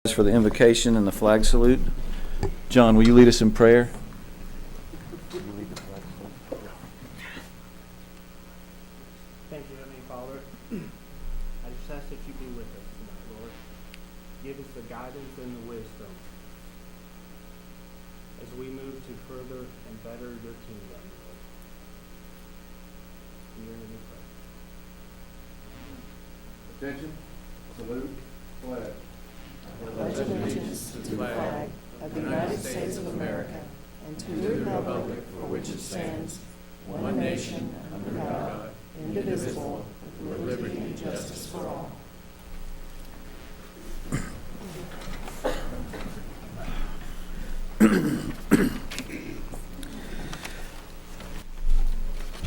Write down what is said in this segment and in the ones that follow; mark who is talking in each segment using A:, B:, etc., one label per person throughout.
A: For the invocation and the flag salute. John, will you lead us in prayer?
B: Thank you, Heavenly Father. I just ask that you be with us tonight, Lord. Give us the guidance and the wisdom as we move to further and better your kingdom, Lord. In your name we pray.
C: Attention, salute, flag.
D: Pledge allegiance to the flag of the United States of America and to the republic for which it stands, one nation, under God, indivisible, with liberty and justice for all.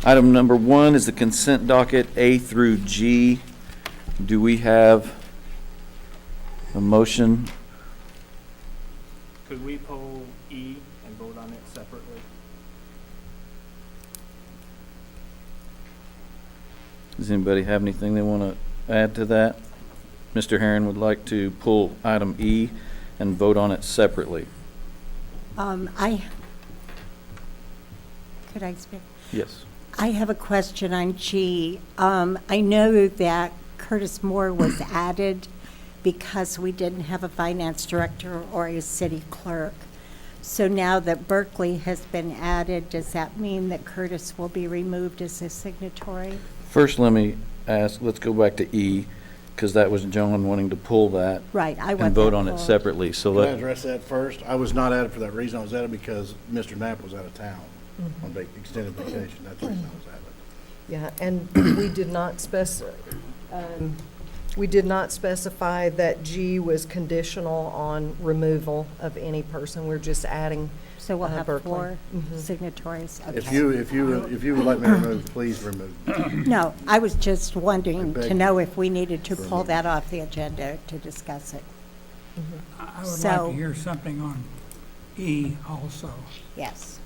A: Item number 1 is the consent docket A through G. Do we have a motion?
B: Could we pull E and vote on it separately?
A: Does anybody have anything they want to add to that? Mr. Herron would like to pull item E and vote on it separately.
E: Could I speak?
A: Yes.
E: I have a question on G. I know that Curtis Moore was added because we didn't have a finance director or a city clerk. So now that Berkeley has been added, does that mean that Curtis will be removed as a signatory?
A: First, let me ask, let's go back to E, because that was John wanting to pull that.
E: Right, I want
A: And vote
E: that
A: on it
E: pulled.
A: separately. So
C: Can I
A: let,
C: address that first? I was not added for that reason. I was added because Mr. Knapp was out of town on extended vacation. That's the reason I was added.
D: Yeah, and we did not specify that G was conditional on removal of any person. We're just adding
E: So we'll have
D: Berkeley.
E: 4
D: Mhm.
E: signatories?
C: If
E: Okay.
C: you would like me to remove, please remove.
E: No, I was just wondering
C: beg
E: to
C: you.
E: know if we needed to pull that off the agenda to discuss it.
F: I would like
E: So-
F: to hear something on E also.
E: Yes.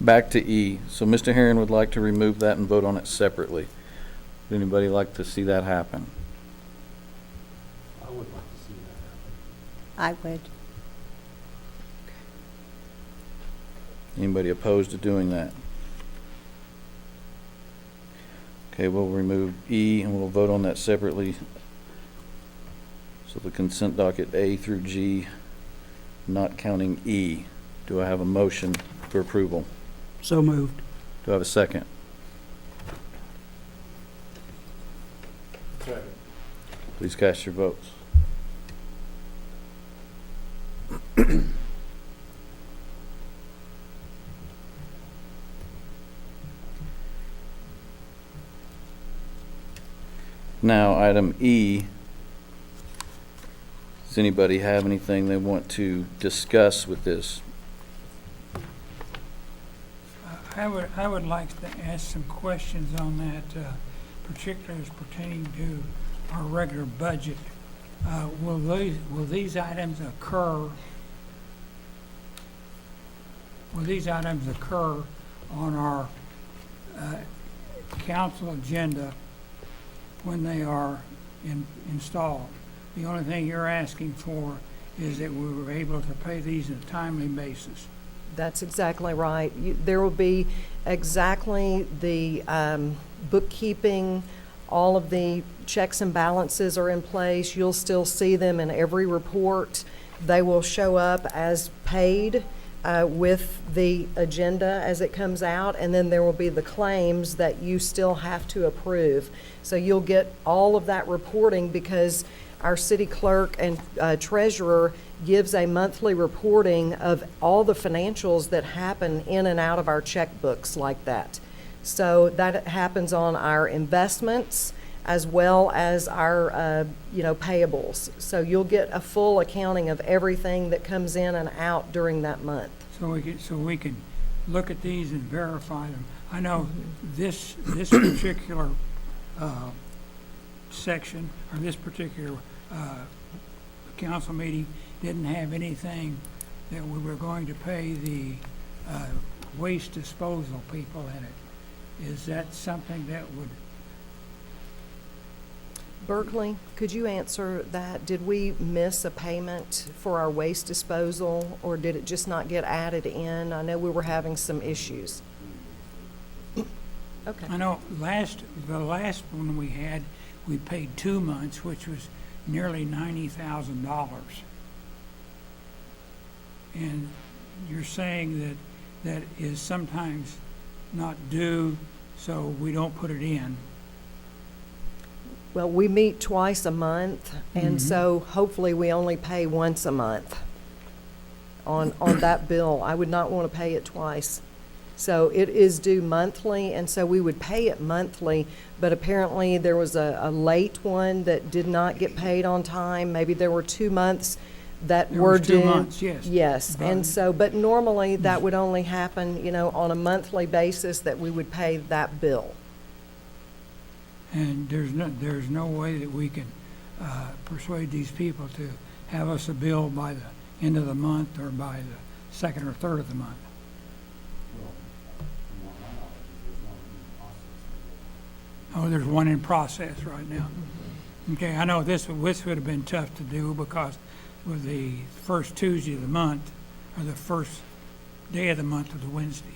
A: back to E. So Mr. Herron would like to remove that and vote on it separately. Would anybody like to see that happen?
G: I would like to see that happen.
E: I would.
A: Anybody opposed to doing that? Okay, we'll remove E and we'll vote on that separately. So the consent docket A through G, not counting E. Do I have a motion for approval?
F: So moved.
A: Do I have a second?
C: Second.
A: Please cast your votes. Now, item E. Does anybody have anything they want to discuss with this?
F: I would like to ask some questions on that, particularly as pertaining to our regular budget. Will these items occur? Will these items occur on our council agenda when they are installed? The only thing you're asking for is that we were able to pay these on a timely basis.
D: That's exactly right. There will be exactly the bookkeeping, all of the checks and balances are in place. You'll still see them in every report. They will show up as paid with the agenda as it comes out, and then there will be the claims that you still have to approve. So you'll get all of that reporting because our city clerk and treasurer gives a monthly reporting of all the financials that happen in and out of our checkbooks like that. So that happens on our investments as well as our, payables. So you'll get a full accounting of everything that comes in and out during that month.
F: So we can look at these and verify them. I know this particular section, or this particular council meeting didn't have anything that we were going to pay the waste disposal people in it. Is that something that would
D: Berkeley, could you answer that? Did we miss a payment for our waste disposal, or did it just not get added in? I know we were having some issues. Okay.
F: I know the last one we had, we paid 2 months, which was nearly $90,000. And you're saying that is sometimes not due, so we don't put it in.
D: Well, we meet twice a month, and so hopefully we only pay once a month on that bill. I would not want to pay it twice. So it is due monthly, and so we would pay it monthly, but apparently there was a late one that did not get paid on time. Maybe there were 2 months that
F: There
D: were
F: was 2
D: due.
F: months, yes.
D: Yes, and
F: But-
D: so, but normally that would only happen, on a monthly basis that we would pay that bill.
F: And there's no way that we can persuade these people to have us a bill by the end of the month or by the second or third of the month.
G: Well, from what my knowledge is, there's one in process.
F: Oh, there's one in process right now. Okay, I know this would have been tough to do because with the first Tuesday of the month, or the first day of the month was a Wednesday.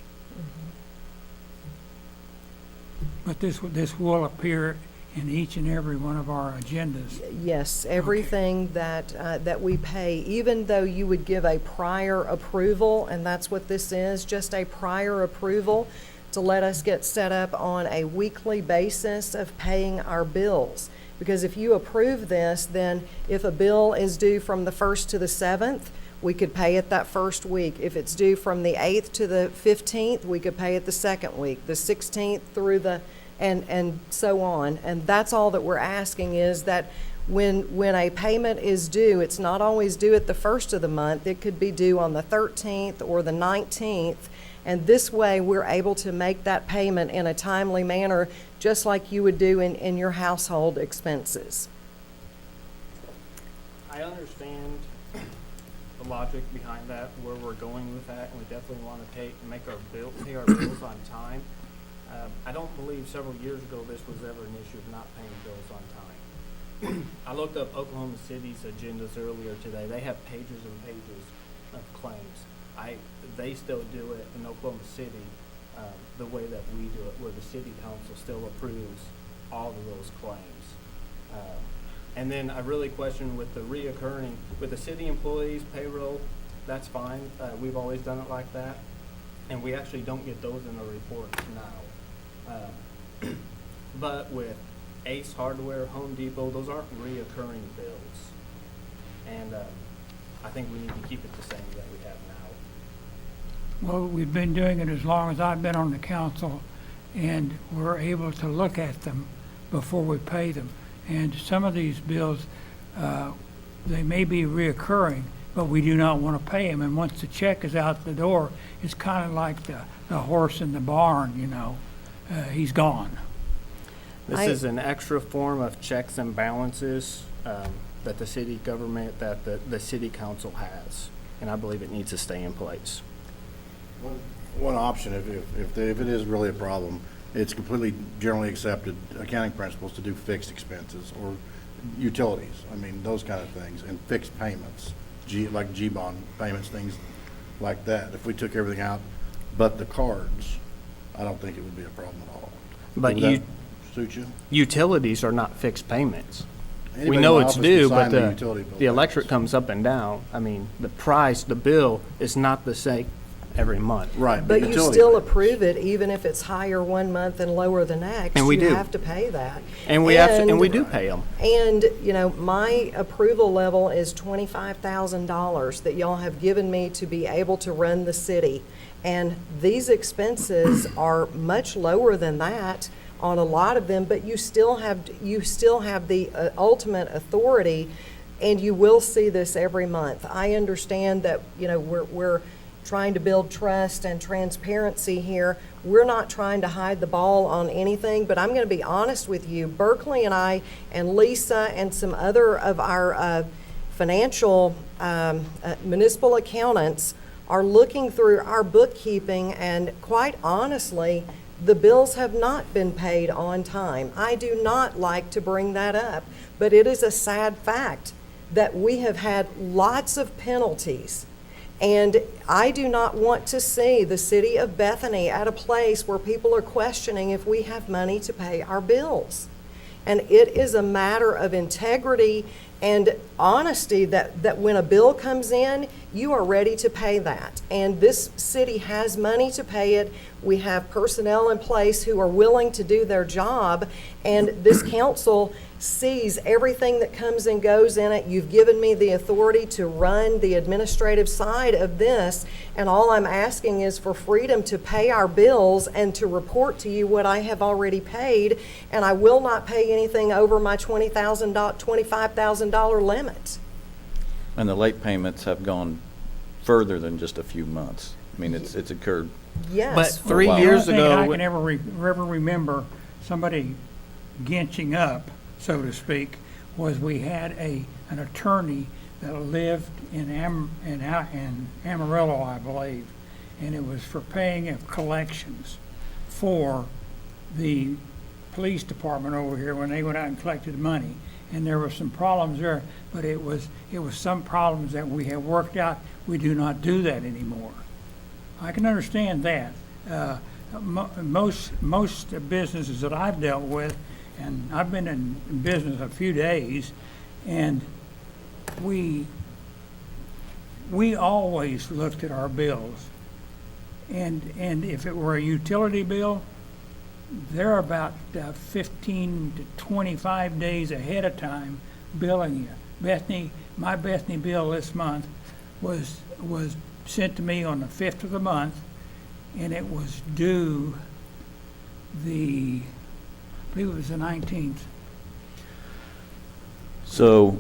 F: But this will appear in each and every one of our agendas.
D: Yes, everything that we pay, even though you would give a prior approval, and that's what this is, just a prior approval to let us get set up on a weekly basis of paying our bills. Because if you approve this, then if a bill is due from the 1st to the 7th, we could pay it that first week. If it's due from the 8th to the 15th, we could pay it the second week, the 16th through and so on. And that's all that we're asking, is that when a payment is due, it's not always due at the 1st of the month. It could be due on the 13th or the 19th. And this way, we're able to make that payment in a timely manner, just like you would do in your household expenses.
B: I understand the logic behind that, where we're going with that, and we definitely want to pay our bills on time. I don't believe several years ago this was ever an issue of not paying bills on time. I looked up Oklahoma City's agendas earlier today. They have pages and pages of claims. They still do it in Oklahoma City the way that we do it, where the city council still approves all of those claims. And then I really question with the reoccurring, with the city employees payroll, that's fine. We've always done it like that. And we actually don't get those in the reports now. But with Ace Hardware, Home Depot, those aren't reoccurring bills. And I think we need to keep it the same that we have now.
F: Well, we've been doing it as long as I've been on the council, and we're able to look at them before we pay them. And some of these bills, they may be reoccurring, but we do not want to pay them. And once the check is out the door, it's kind of like the horse in the barn, he's gone.
B: This is an extra form of checks and balances that the city government, that the city council has. And I believe it needs to stay in place.
C: One option, if it is really a problem, it's completely generally accepted accounting principles to do fixed expenses or utilities. I mean, those kind of things, and fixed payments, like G-bond payments, things like that. If we took everything out but the cards, I don't think it would be a problem at all.
B: But
C: Would that suit you?
B: utilities are not fixed payments.
C: Anybody
B: We
C: in
B: know
C: my
B: it's
C: office can
B: due,
C: sign
B: but
C: utility bill
B: the electric
C: payments.
B: comes up and down. I mean, the price, the bill is not the same every month.
C: Right.
D: But you
C: utility
D: still
C: payments.
D: approve it, even if it's higher one month and lower the next.
B: And we do.
D: You have to pay that.
B: And we do pay them.
D: And, my approval level is $25,000 that y'all have given me to be able to run the city. And these expenses are much lower than that on a lot of them, but you still have the ultimate authority, and you will see this every month. I understand that, we're trying to build trust and transparency here. We're not trying to hide the ball on anything, but I'm going to be honest with you. Berkeley and I and Lisa and some other of our financial municipal accountants are looking through our bookkeeping, and quite honestly, the bills have not been paid on time. I do not like to bring that up. but it is a sad fact that we have had lots of penalties. And I do not want to see the city of Bethany at a place where people are questioning if we have money to pay our bills. And it is a matter of integrity and honesty that when a bill comes in, you are ready to pay that. And this city has money to pay it. We have personnel in place who are willing to do their job, and this council sees everything that comes and goes in it. You've given me the authority to run the administrative side of this, and all I'm asking is for freedom to pay our bills and to report to you what I have already paid, and I will not pay anything over my $25,000 limit.
A: And the late payments have gone further than just a few months. I mean, it's occurred.
D: Yes.
H: But 3
A: Wow.
H: years
F: The only thing
H: ago,
F: I can ever remember somebody ginching up, so to speak, was we had an attorney that lived in Amarillo, I believe, and it was for paying of collections for the police department over here when they went out and collected money. And there were some problems there, but it was some problems that we have worked out. We do not do that anymore. I can understand that. Most businesses that I've dealt with, and I've been in business a few days, and we always looked at our bills. And if it were a utility bill, they're about 15 to 25 days ahead of time billing you. My Bethany bill this month was sent to me on the 5th of the month, and it was due I believe it was the 19th.
A: So,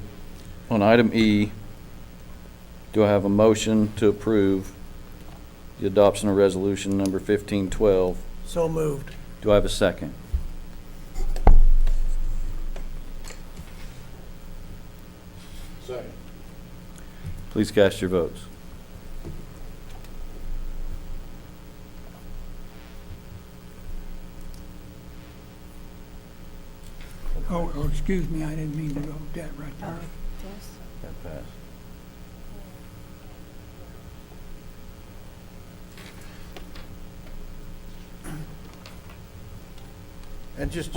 A: on item E, do I have a motion to approve the adoption of resolution number 1512?
H: so moved.
A: Do I have a second?
C: Second.
A: Please cast your votes.
F: Oh, excuse me, I didn't mean to go with that right there.
A: That passed.
C: And just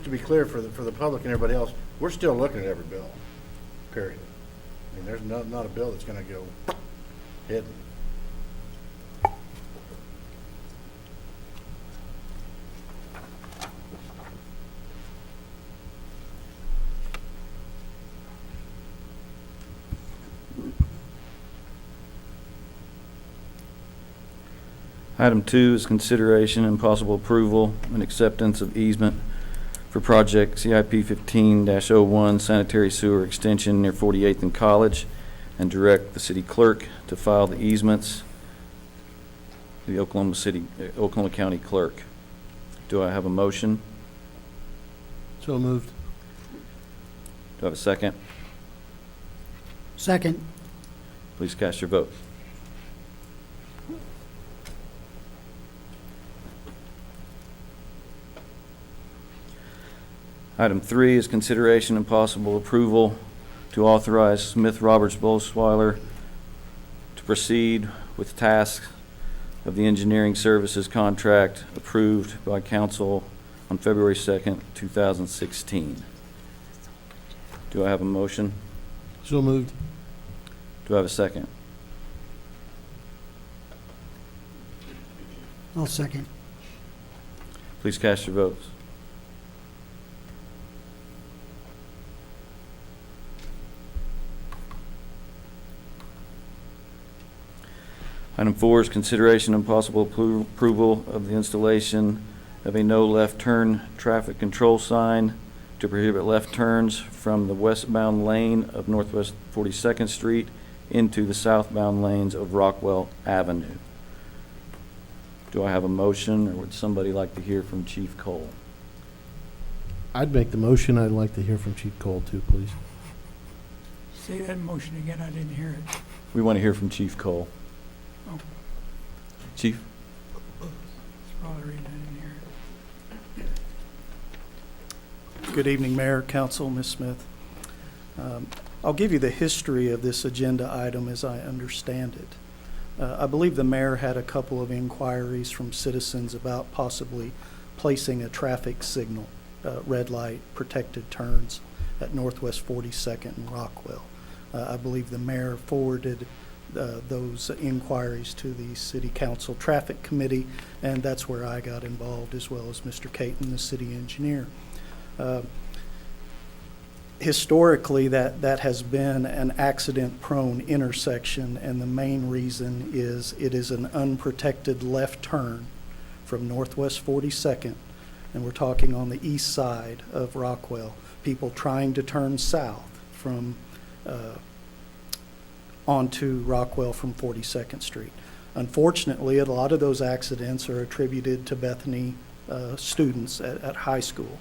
C: to be clear for the public and everybody else, we're still looking at every bill, period. I mean, there's not a bill that's gonna go hidden.
A: Item 2 is consideration and possible approval and acceptance of easement for project CIP 15-01 sanitary sewer extension near 48th and College, and direct the city clerk to file the easements, the Oklahoma County clerk. Do I have a motion?
H: So moved.
A: Do I have a second?
H: Second.
A: Please cast your vote. Item 3 is consideration and possible approval to authorize Smith Roberts Bolsweiler to proceed with tasks of the engineering services contract approved by council on February 2nd, 2016. Do I have a motion?
H: So moved.
A: Do I have a second?
H: I'll second.
A: Please cast your votes. Item 4 is consideration and possible approval of the installation of a no left turn traffic control sign to prohibit left turns from the westbound lane of Northwest 42nd Street into the southbound lanes of Rockwell Avenue. Do I have a motion, or would somebody like to hear from Chief Cole?
I: I'd make the motion. I'd like to hear from Chief Cole too, please.
F: Say that motion again, I didn't hear it.
A: We want to hear from Chief Cole.
F: Oh.
A: Chief?
F: That's probably the reason I didn't hear it.
J: Good evening, Mayor, Council, Ms. Smith. I'll give you the history of this agenda item as I understand it. I believe the mayor had a couple of inquiries from citizens about possibly placing a traffic signal, red light, protected turns at Northwest 42nd and Rockwell. I believe the mayor forwarded those inquiries to the City Council Traffic Committee, and that's where I got involved, as well as Mr. Caton, the city engineer. Historically, that has been an accident-prone intersection, and the main reason is it is an unprotected left turn from Northwest 42nd, and we're talking on the east side of Rockwell, people trying to turn south from onto Rockwell from 42nd Street. Unfortunately, a lot of those accidents are attributed to Bethany students at high school,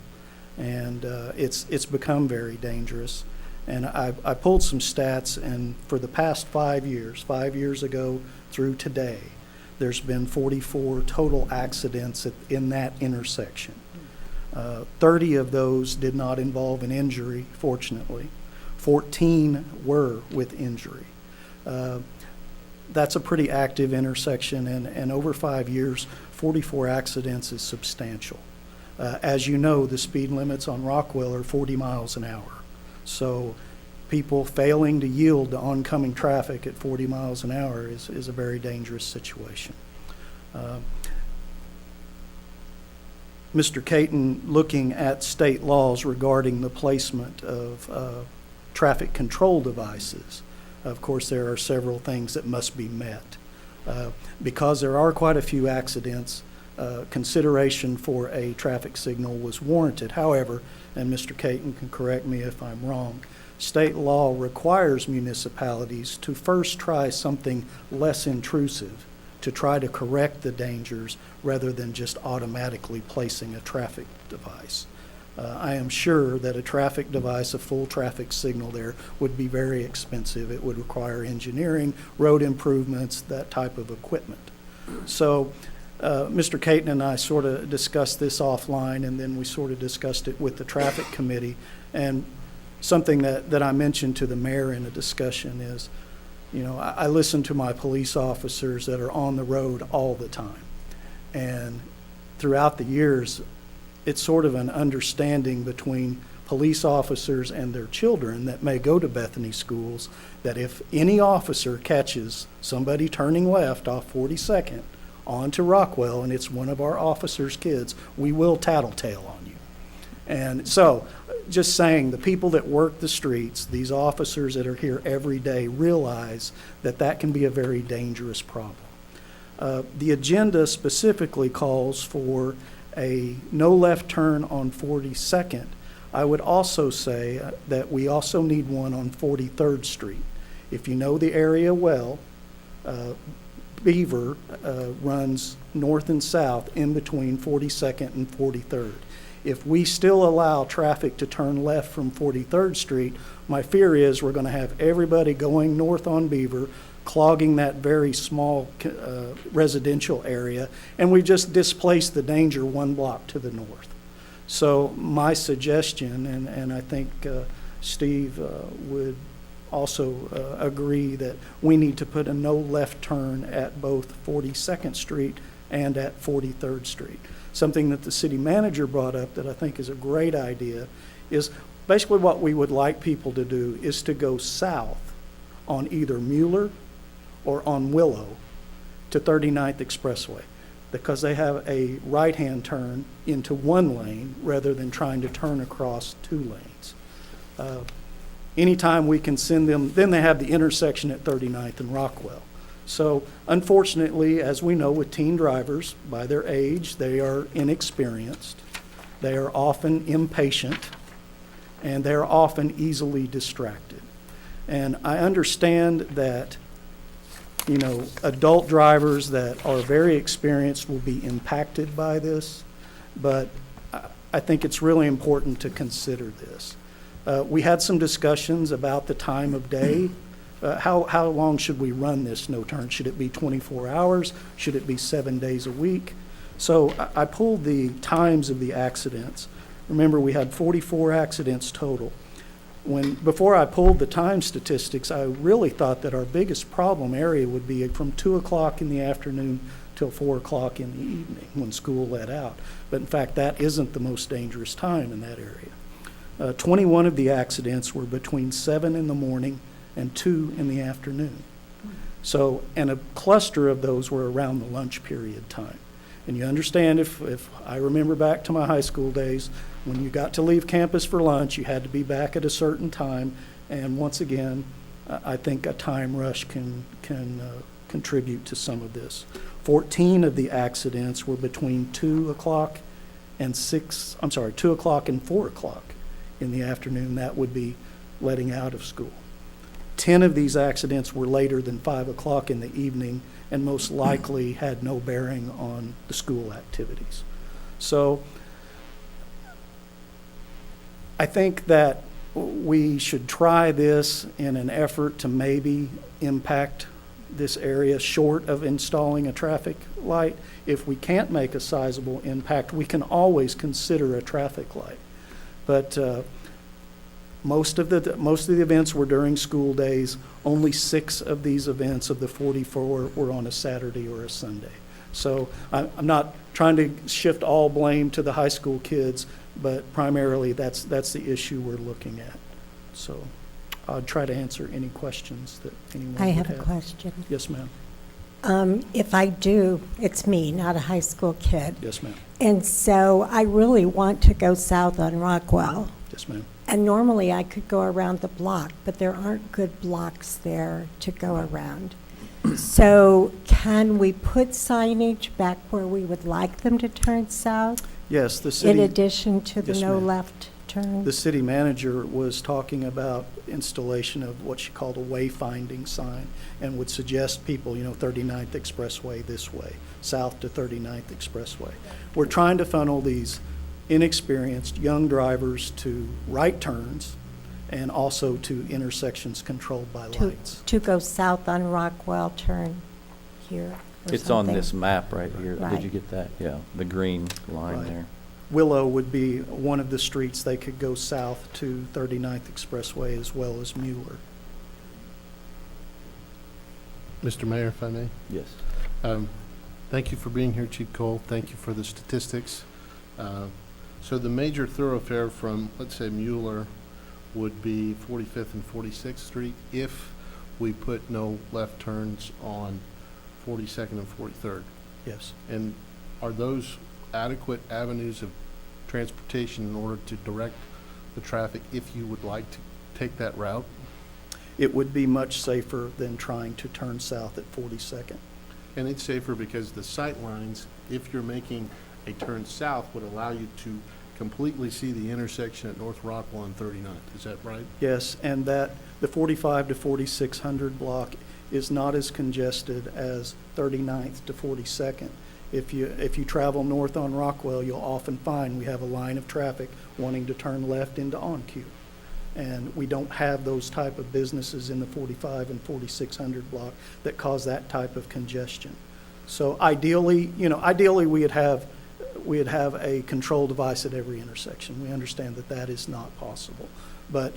J: and it's become very dangerous. And I pulled some stats, and for the past 5 years ago through today, there's been 44 total accidents in that intersection. 30 of those did not involve an injury, fortunately. 14 were with injury. That's a pretty active intersection, and over 5 years, 44 accidents is substantial. As you know, the speed limits on Rockwell are 40 miles an hour. So people failing to yield to oncoming traffic at 40 miles an hour is a very dangerous situation. Mr. Caton, looking at state laws regarding the placement of traffic control devices, of course, there are several things that must be met. Because there are quite a few accidents, consideration for a traffic signal was warranted. However, and Mr. Caton can correct me if I'm wrong, state law requires municipalities to first try something less intrusive to try to correct the dangers rather than just automatically placing a traffic device. I am sure that a traffic device, a full traffic signal there, would be very expensive. It would require engineering, road improvements, that type of equipment. So Mr. Caton and I sort of discussed this offline, and then we sort of discussed it with the traffic committee. And something that I mentioned to the mayor in a discussion is, you know, I listen to my police officers that are on the road all the time. And throughout the years, it's sort of an understanding between police officers and their children that may go to Bethany schools that if any officer catches somebody turning left off 42nd onto Rockwell and it's one of our officers' kids, we will tattletale on you. And so, just saying, the people that work the streets, these officers that are here every day, realize that that can be a very dangerous problem. The agenda specifically calls for a no left turn on 42nd. I would also say that we also need one on 43rd Street. If you know the area well, Beaver runs north and south in between 42nd and 43rd. If we still allow traffic to turn left from 43rd Street, my fear is we're going to have everybody going north on Beaver, clogging that very small residential area, and we just displaced the danger one block to the north. So my suggestion, and I think Steve would also agree, that we need to put a no left turn at both 42nd Street and at 43rd Street. Something that the city manager brought up that I think is a great idea is basically what we would like people to do is to go south on either Mueller or on Willow to 39th Expressway, because they have a right-hand turn into one lane rather than trying to turn across two lanes. Anytime we can send them, then they have the intersection at 39th and Rockwell. So unfortunately, as we know with teen drivers, by their age, they are inexperienced, they are often impatient, and they are often easily distracted. And I understand that, you know, adult drivers that are very experienced will be impacted by this, but I think it's really important to consider this. We had some discussions about the time of day. How long should we run this no turn? Should it be 24 hours? Should it be 7 days a week? So I pulled the times of the accidents. Remember, we had 44 accidents total. before I pulled the time statistics, I really thought that our biggest problem area would be from 2 o'clock in the afternoon till 4 o'clock in the evening when school let out. But in fact, that isn't the most dangerous time in that area. 21 of the accidents were between 7 in the morning and 2 in the afternoon. So, and a cluster of those were around the lunch period time. And you understand, if I remember back to my high school days, when you got to leave campus for lunch, you had to be back at a certain time. And once again, I think a time rush can contribute to some of this. 14 of the accidents were between 2 o'clock and 2 o'clock and 4 o'clock in the afternoon. That would be letting out of school. 10 of these accidents were later than 5 o'clock in the evening and most likely had no bearing on the school activities. So I think that we should try this in an effort to maybe impact this area short of installing a traffic light. If we can't make a sizable impact, we can always consider a traffic light. But most of the events were during school days. Only 6 of these events of the 44 were on a Saturday or a Sunday. So I'm not trying to shift all blame to the high school kids, but primarily that's the issue we're looking at. So I'll try to answer any questions that anyone would
E: I
J: have.
E: have a question.
J: Yes, ma'am.
E: If I do, it's me, not a high school kid.
J: Yes, ma'am.
E: And so I really want to go south on Rockwell.
J: Yes, ma'am.
E: And normally I could go around the block, but there aren't good blocks there to go around. So can we put signage back where we would like them to turn south,
J: Yes, the
E: in
J: city.
E: addition to the
J: Yes,
E: no
J: ma'am.
E: left turn?
J: The city manager was talking about installation of what she called a wayfinding sign and would suggest people, 39th Expressway this way, south to 39th Expressway. We're trying to funnel these inexperienced young drivers to right turns and also to intersections controlled by lights.
E: To go south on Rockwell, turn here or
A: It's on
E: something?
A: this map right here. Did
E: Right.
A: you get that? Yeah, the green line
J: Right.
A: there.
J: Willow would be one of the streets they could go south to 39th Expressway as well as Mueller.
I: Mr. Mayor, if I may.
A: Yes.
I: Thank you for being here, Chief Cole. Thank you for the statistics. So the major thoroughfare from, let's say, Mueller would be 45th and 46th Street if we put no left turns on 42nd and 43rd.
J: Yes.
I: And are those adequate avenues of transportation in order to direct the traffic if you would like to take that route?
J: It would be much safer than trying to turn south at 42nd.
I: And it's safer because the sight lines, if you're making a turn south, would allow you to completely see the intersection at North Rockwell and 39th. Is that right?
J: Yes, and that the 45 to 4600 block is not as congested as 39th to 42nd. If you travel north on Rockwell, you'll often find we have a line of traffic wanting to turn left into OnQ. And we don't have those type of businesses in the 45 and 4600 block that cause that type of congestion. So ideally, we'd have a control device at every intersection. We understand that that is not possible. But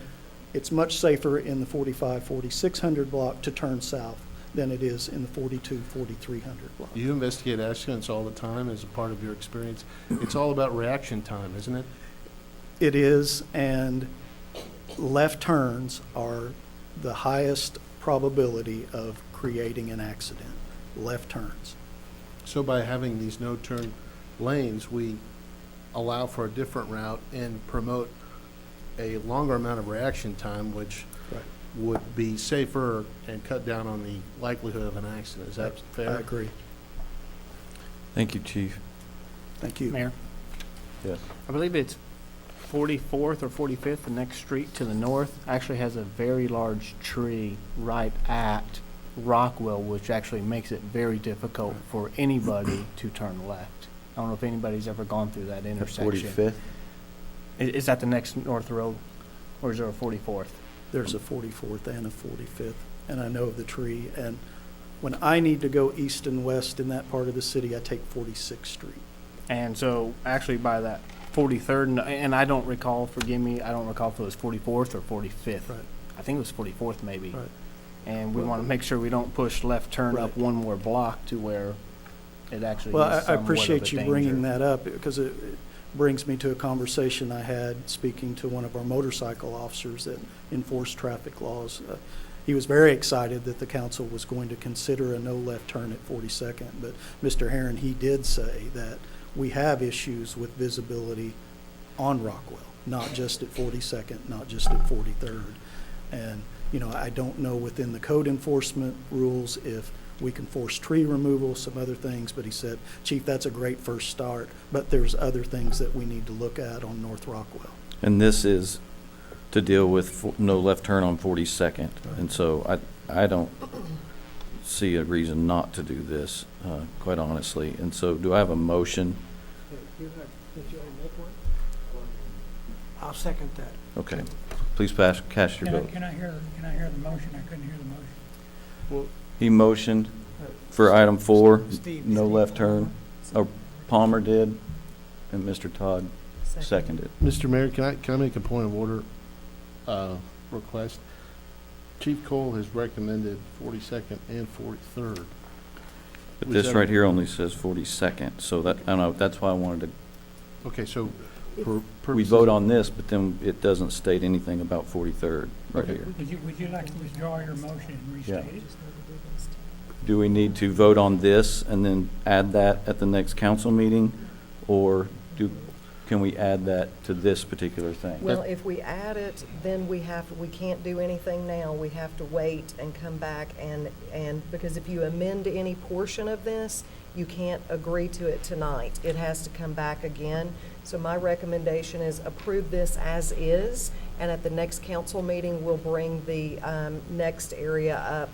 J: it's much safer in the 45, 4600 block to turn south than it is in the 42, 4300 block.
I: You investigate accidents all the time as a part of your experience. It's all about reaction time, isn't it?
J: It is, and left turns are the highest probability of creating an accident. Left turns.
I: So by having these no-turn lanes, we allow for a different route and promote a longer amount of reaction time, which
J: Right.
I: would be safer and cut down on the likelihood of an accident. Is that fair?
J: I agree.
A: Thank you, Chief.
J: Thank you.
B: Mayor,
A: Yes.
B: I believe it's 44th or 45th, the next street to the north, actually has a very large tree right at Rockwell, which actually makes it very difficult for anybody to turn left. I don't know if anybody's ever gone through that
A: The
B: intersection.
A: 45th?
B: Is that the next north road, or is there a 44th?
J: There's a 44th and a 45th, and I know of the tree. And when I need to go east and west in that part of the city, I take 46th Street.
B: And so actually by that 43rd, and I don't recall, forgive me, I don't recall if it was 44th or 45th.
J: Right.
B: I think it was 44th maybe.
J: Right.
B: And we want to make sure we don't push left turn up
J: Right.
B: one more block to where it actually
J: Well,
B: is
J: I
B: somewhat of a
J: appreciate you bringing
B: danger.
J: that up, because it brings me to a conversation I had speaking to one of our motorcycle officers that enforce traffic laws. He was very excited that the council was going to consider a no left turn at 42nd, but Mr. Herron, he did say that we have issues with visibility on Rockwell, not just at 42nd, not just at 43rd. And, you know, I don't know within the code enforcement rules if we can force tree removal, some other things, but he said, Chief, that's a great first start, but there's other things that we need to look at on North Rockwell.
A: And this is to deal with no left turn on 42nd. And so I don't see a reason not to do this, quite honestly. And so do I have a motion?
H: I'll second that.
A: Okay. Please cast your vote.
F: Can I hear the motion? I couldn't hear the motion.
A: He motioned for item 4,
H: Steve.
A: no left turn. Oh, Palmer did, and Mr. Todd seconded.
I: Mr. Mayor, can I make a point of order request? Chief Cole has recommended 42nd and 43rd.
A: But
I: Was
A: this
I: that-
A: right here only says 42nd, so that, I don't know, that's why I wanted
I: Okay, so for
A: to, we
I: purposes.
A: vote on this, but then it doesn't state anything about 43rd right
I: Okay.
A: here.
F: Would you like to withdraw your motion and
A: Yeah.
F: restate it?
A: Do we need to vote on this and then add that at the next council meeting? Or can we add that to this particular thing?
D: Well, if we add it, then we can't do anything now. We have to wait and come back and, because if you amend any portion of this, you can't agree to it tonight. It has to come back again. So my recommendation is approve this as is, and at the next council meeting, we'll bring the next area up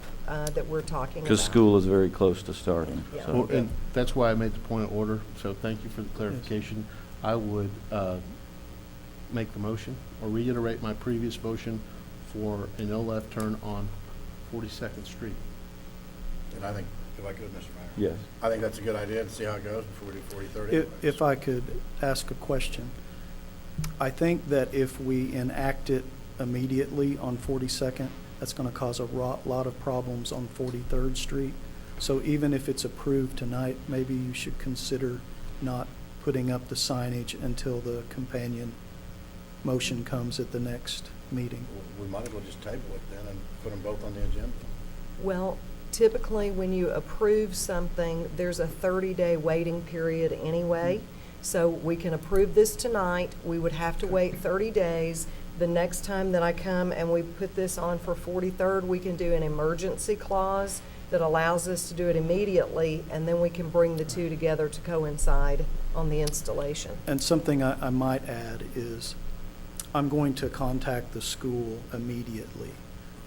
D: that we're talking about.
A: Because school is very close to starting,
D: Yeah.
I: Well,
A: so.
I: and that's why I made the point of order, so thank you for the clarification. I would make the motion, or reiterate my previous motion for a no left turn on 42nd Street.
C: And I think, if I could, Mr. Mayor.
A: Yes.
C: I think that's a good idea, and see how it goes before we do 43rd
J: If,
C: anyways.
J: if I could ask a question, I think that if we enact it immediately on 42nd, that's going to cause a lot of problems on 43rd Street. So even if it's approved tonight, maybe you should consider not putting up the signage until the companion motion comes at the next meeting.
C: We might as well just table it then and put them both on the agenda.
D: Well, typically, when you approve something, there's a 30-day waiting period anyway. So we can approve this tonight. We would have to wait 30 days. The next time that I come and we put this on for 43rd, we can do an emergency clause that allows us to do it immediately, and then we can bring the two together to coincide on the installation.
J: And something I might add is, I'm going to contact the school immediately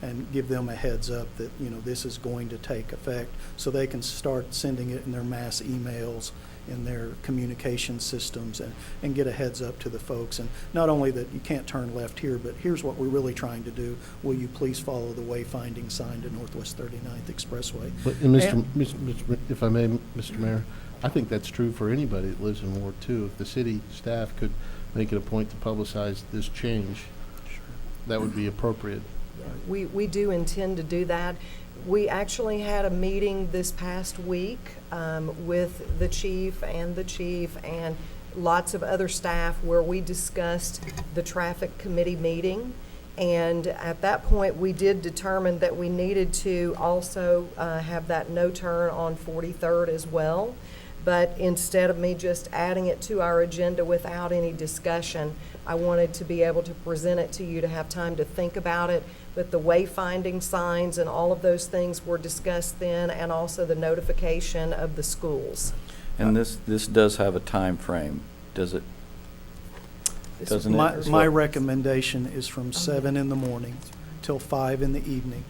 J: and give them a heads up that, you know, this is going to take effect, so they can start sending it in their mass emails, in their communication systems, and get a heads up to the folks. And not only that you can't turn left here, but here's what we're really trying to do. Will you please follow the wayfinding sign to Northwest 39th Expressway?
I: But, and Mr., if I may, Mr. Mayor, I think that's true for anybody that lives in Ward 2. If the city staff could make it a point to publicize this change, that would be appropriate.
D: We do intend to do that. We actually had a meeting this past week with the chief and lots of other staff where we discussed the traffic committee meeting. And at that point, we did determine that we needed to also have that no turn on 43rd as well. But instead of me just adding it to our agenda without any discussion, I wanted to be able to present it to you to have time to think about it. But the wayfinding signs and all of those things were discussed then, and also the notification of the schools.
A: And this does have a time frame, does it? Doesn't it?
J: My recommendation is from 7 in the morning till 5 in the evening,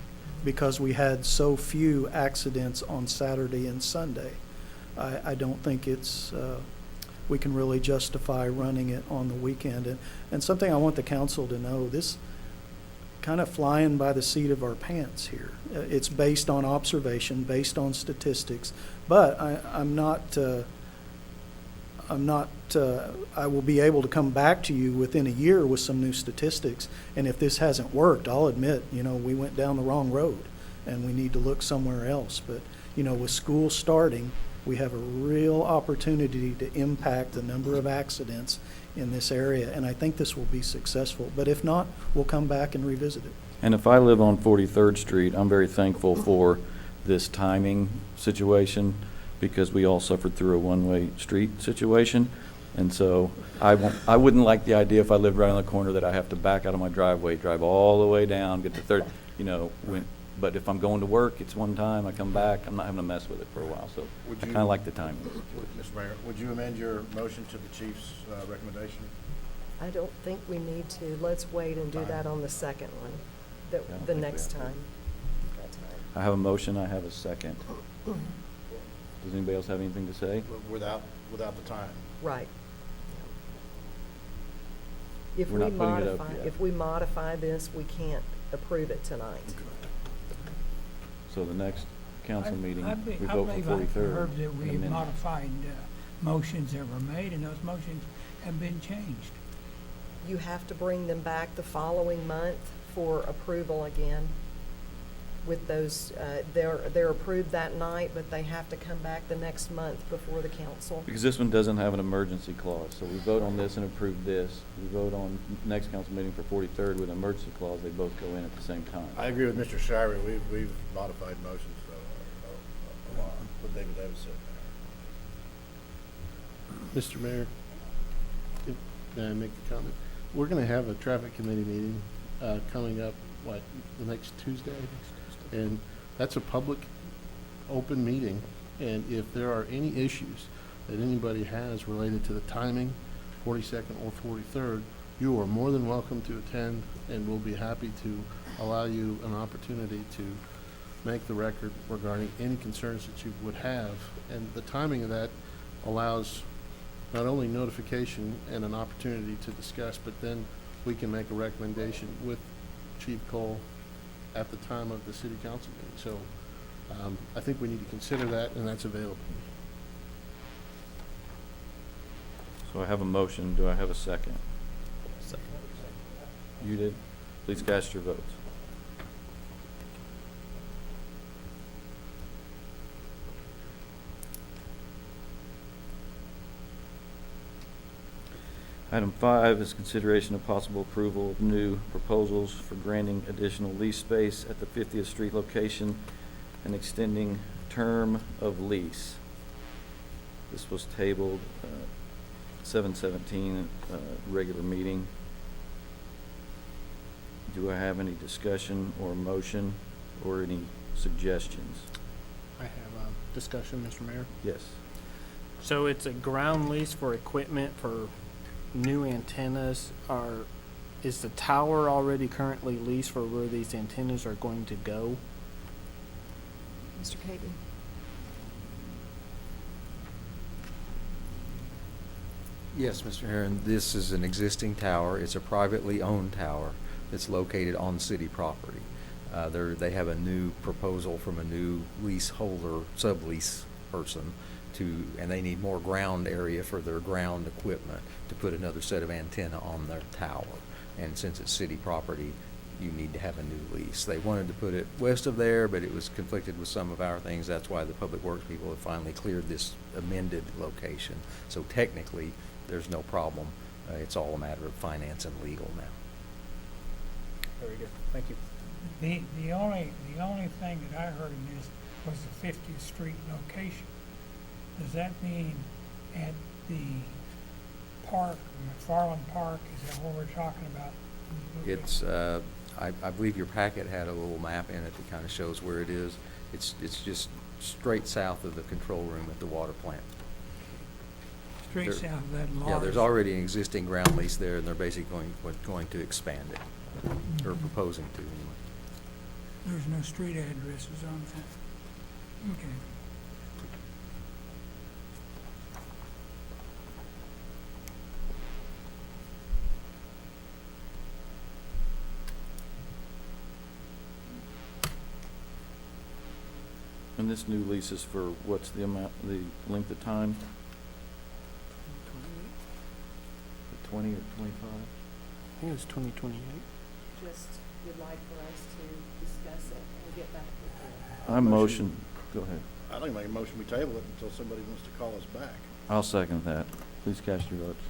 J: because we had so few accidents on Saturday and Sunday. I don't think it's, we can really justify running it on the weekend. And something I want the council to know, this kind of flying by the seat of our pants here. It's based on observation, based on statistics, but I'm not I'm not, I will be able to come back to you within a year with some new statistics. And if this hasn't worked, I'll admit, we went down the wrong road and we need to look somewhere else. But, with school starting, we have a real opportunity to impact the number of accidents in this area. And I think this will be successful. But if not, we'll come back and revisit it.
A: And if I live on 43rd Street, I'm very thankful for this timing situation because we all suffered through a one-way street situation. And so I wouldn't like the idea if I lived right on the corner that I have to back out of my driveway, drive all the way down, get to third, but if I'm going to work, it's one time, I come back, I'm not having to mess with it for a while. So
C: Would
A: I
C: you-
A: kind of like the timing.
C: Mr. Mayor, would you amend your motion to the chief's recommendation?
D: I don't think we need to. Let's wait and do
C: Fine.
D: that on the second one,
A: Yeah, I don't
D: the
A: think we
D: next
A: have to.
D: time. That time.
A: I have a motion, I have a second. Does anybody else have anything to say?
C: Without the time.
D: Right. If
A: We're
D: we
A: not putting it up
D: modify,
A: yet.
D: if we modify this, we can't approve it tonight.
A: So the next council meeting,
F: I
A: we
F: believe
A: vote for
F: I
A: 43rd.
F: heard that
A: and
F: we
A: amend it.
F: modified motions that were made, and those motions have been changed.
D: You have to bring them back the following month for approval again with those, they're approved that night, but they have to come back the next month before the council.
A: Because this one doesn't have an emergency clause, so we vote on this and approve this. We vote on next council meeting for 43rd with an emergency clause, they both go in at the same time.
C: I agree with Mr. Shirey. We've modified motions a lot. What David Davis said.
I: Mr. Mayor, may I make a comment? We're going to have a traffic committee meeting coming up, the next Tuesday? And that's a public, open meeting. And if there are any issues that anybody has related to the timing, 42nd or 43rd, you are more than welcome to attend, and we'll be happy to allow you an opportunity to make the record regarding any concerns that you would have. And the timing of that allows not only notification and an opportunity to discuss, but then we can make a recommendation with Chief Cole at the time of the city council meeting. So I think we need to consider that, and that's available.
A: So I have a motion, do I have a second? Second. You did? Please cast your votes. Item 5 is consideration of possible approval of new proposals for granting additional lease space at the 50th Street location and extending term of lease. This was tabled 7/17, regular meeting. Do I have any discussion or motion or any suggestions?
K: I have a discussion, Mr. Mayor.
A: Yes.
B: So it's a ground lease for equipment for new antennas. Is the tower already currently leased for where these antennas are going to go?
D: Mr. Caton?
L: Yes, Mr. Herron, this is an existing tower. It's a privately owned tower that's located on city property. They have a new proposal from a new leaseholder, sublease person, and they need more ground area for their ground equipment to put another set of antenna on their tower. And since it's city property, you need to have a new lease. They wanted to put it west of there, but it was conflicted with some of our things. That's why the Public Works people have finally cleared this amended location. So technically, there's no problem. It's all a matter of finance and legal now.
B: Very good, thank you.
F: The only thing that I heard in this was the 50th Street location. Does that mean at the park, McFarland Park, is that what we're talking about?
L: It's, I believe your packet had a little map in it that kind of shows where it is. It's just straight south of the control room at the water plant.
F: Straight
L: There-
F: south of that large.
L: Yeah, there's already an existing ground lease there, and they're basically going to expand it, or proposing to anyway.
F: There's no street addresses on that. Okay.
A: And this new lease is for what's the amount, the length of time? 20 or 25?
K: I think it was 2028.
D: Just would like for us to discuss it and get back with you.
A: I motion, go ahead.
C: I'd like to make a motion, we table it until somebody wants to call us back.
A: I'll second that. Please cast your votes.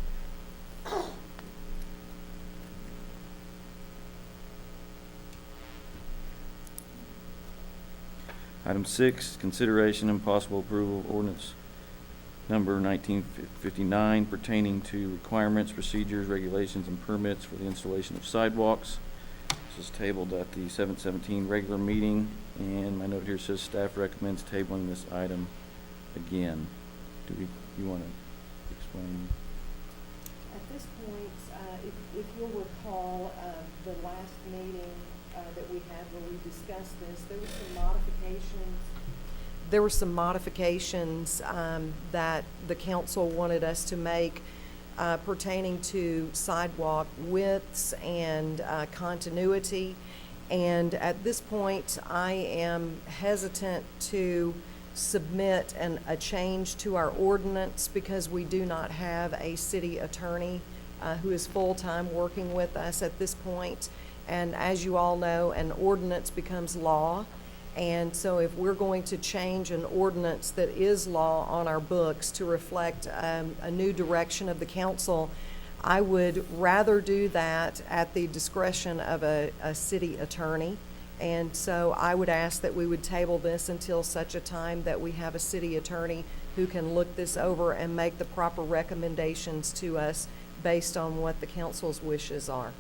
A: Item 6, consideration and possible approval of ordinance number 1959 pertaining to requirements, procedures, regulations, and permits for the installation of sidewalks. This is tabled at the 7/17 regular meeting, and my note here says staff recommends tabling this item again. You want to explain?
D: At this point, if you'll recall, the last meeting that we had where we discussed this, there were some modifications. There were some modifications that the council wanted us to make pertaining to sidewalk widths and continuity. And at this point, I am hesitant to submit a change to our ordinance because we do not have a city attorney who is full-time working with us at this point. And as you all know, an ordinance becomes law. And so if we're going to change an ordinance that is law on our books to reflect a new direction of the council, I would rather do that at the discretion of a city attorney. And so I would ask that we would table this until such a time that we have a city attorney who can look this over and make the proper recommendations to us based on what the council's wishes are.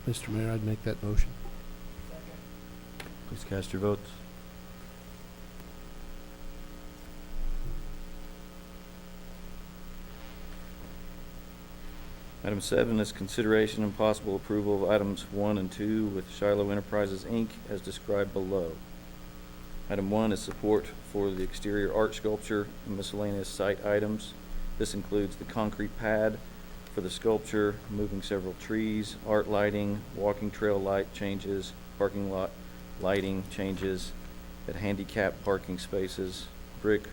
I: Mr. Mayor, I'd make that motion.
A: Please cast your votes. Item 7 is consideration and possible approval of items 1 and 2 with Shiloh Enterprises, Inc. as described below. Item 1 is support for the exterior art sculpture and miscellaneous site items. This includes the concrete pad for the sculpture, moving several trees, art lighting, walking trail light changes, parking lot lighting changes at handicap parking spaces, brick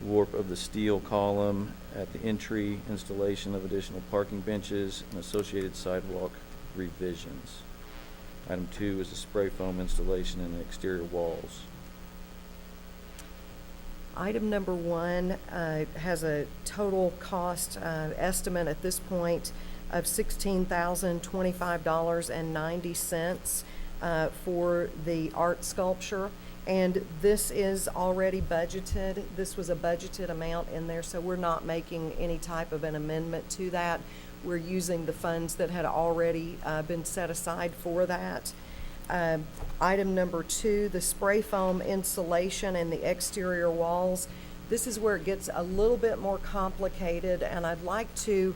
A: warp of the steel column at the entry, installation of additional parking benches, and associated sidewalk revisions. Item 2 is the spray foam installation in the exterior walls.
D: Item number 1 has a total cost estimate at this point of $16,025.90 for the art sculpture. And this is already budgeted. This was a budgeted amount in there, so we're not making any type of an amendment to that. We're using the funds that had already been set aside for that. Item number 2, the spray foam insulation in the exterior walls. This is where it gets a little bit more complicated, and I'd like to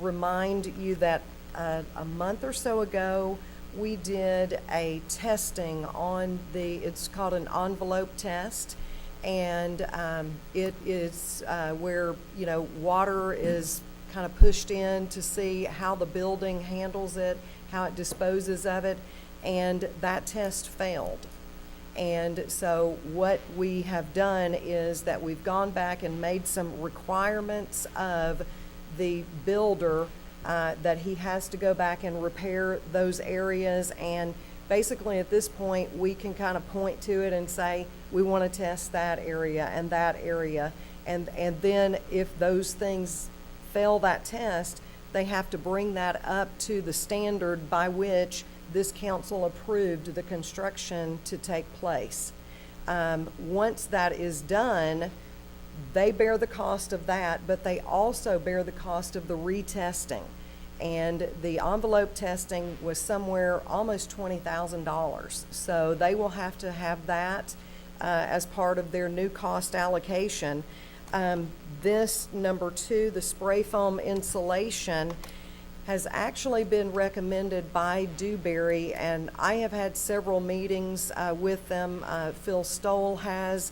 D: remind you that a month or so ago, we did a testing on it's called an envelope test, and it is where, water is kind of pushed in to see how the building handles it, how it disposes of it, and that test failed. And so what we have done is that we've gone back and made some requirements of the builder that he has to go back and repair those areas. And basically at this point, we can kind of point to it and say, we want to test that area and that area. And then if those things fail that test, they have to bring that up to the standard by which this council approved the construction to take place. Once that is done, they bear the cost of that, but they also bear the cost of the retesting. And the envelope testing was somewhere almost $20,000. So they will have to have that as part of their new cost allocation. This number 2, the spray foam insulation, has actually been recommended by Dewberry, and I have had several meetings with them. Phil Stoll has,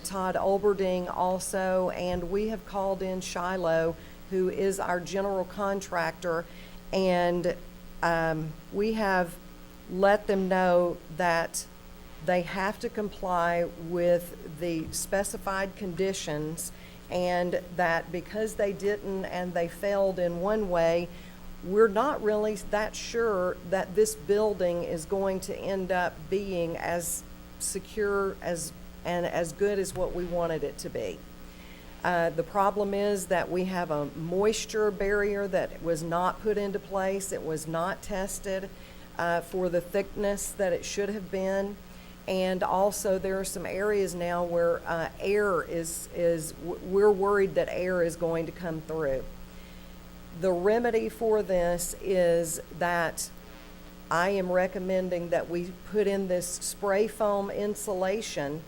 D: Todd Olberding also, and we have called in Shiloh, who is our general contractor, and we have let them know that they have to comply with the specified conditions, And that because they didn't and they failed in one way, we're not really that sure that this building is going to end up being as secure and as good as what we wanted it to be. The problem is that we have a moisture barrier that was not put into place. It was not tested for the thickness that it should have been. And also there are some areas now where we're worried that air is going to come through. The remedy for this is that I am recommending that we put in this spray foam insulation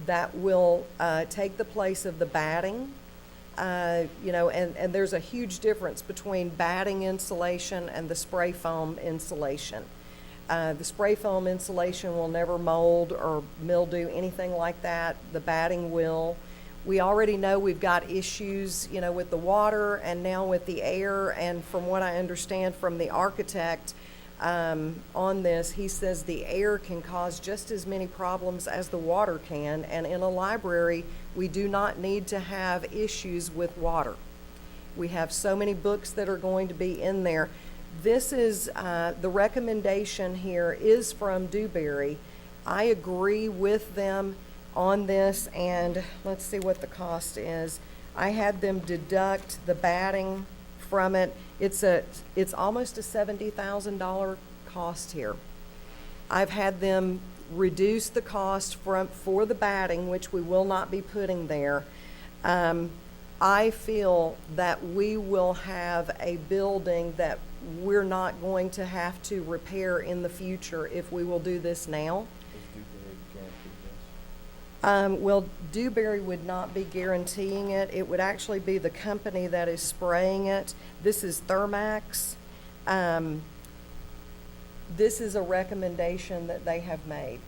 D: that will take the place of the batting. And there's a huge difference between batting insulation and the spray foam insulation. The spray foam insulation will never mold or mildew, anything like that. The batting will. We already know we've got issues, with the water and now with the air. And from what I understand from the architect on this, he says the air can cause just as many problems as the water can. And in a library, we do not need to have issues with water. We have so many books that are going to be in there. This is, the recommendation here is from Dewberry. I agree with them on this, and let's see what the cost is. I had them deduct the batting from it. It's almost a $70,000 cost here. I've had them reduce the cost for the batting, which we will not be putting there. I feel that we will have a building that we're not going to have to repair in the future if we will do this now. Well, Dewberry would not be guaranteeing it. It would actually be the company that is spraying it. This is Thermax. This is a recommendation that they have made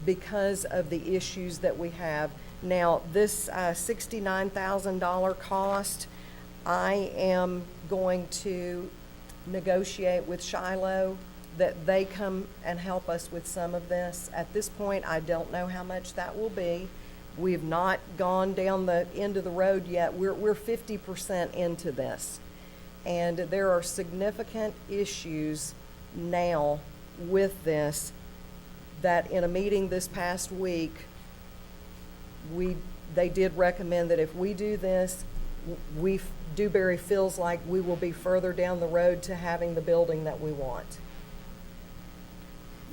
D: because of the issues that we have. Now, this $69,000 cost, I am going to negotiate with Shiloh that they come and help us with some of this. At this point, I don't know how much that will be. We've not gone down the end of the road yet. We're 50% into this. And there are significant issues now with this that in a meeting this past week, they did recommend that if we do this, Dewberry feels like we will be further down the road to having the building that we want.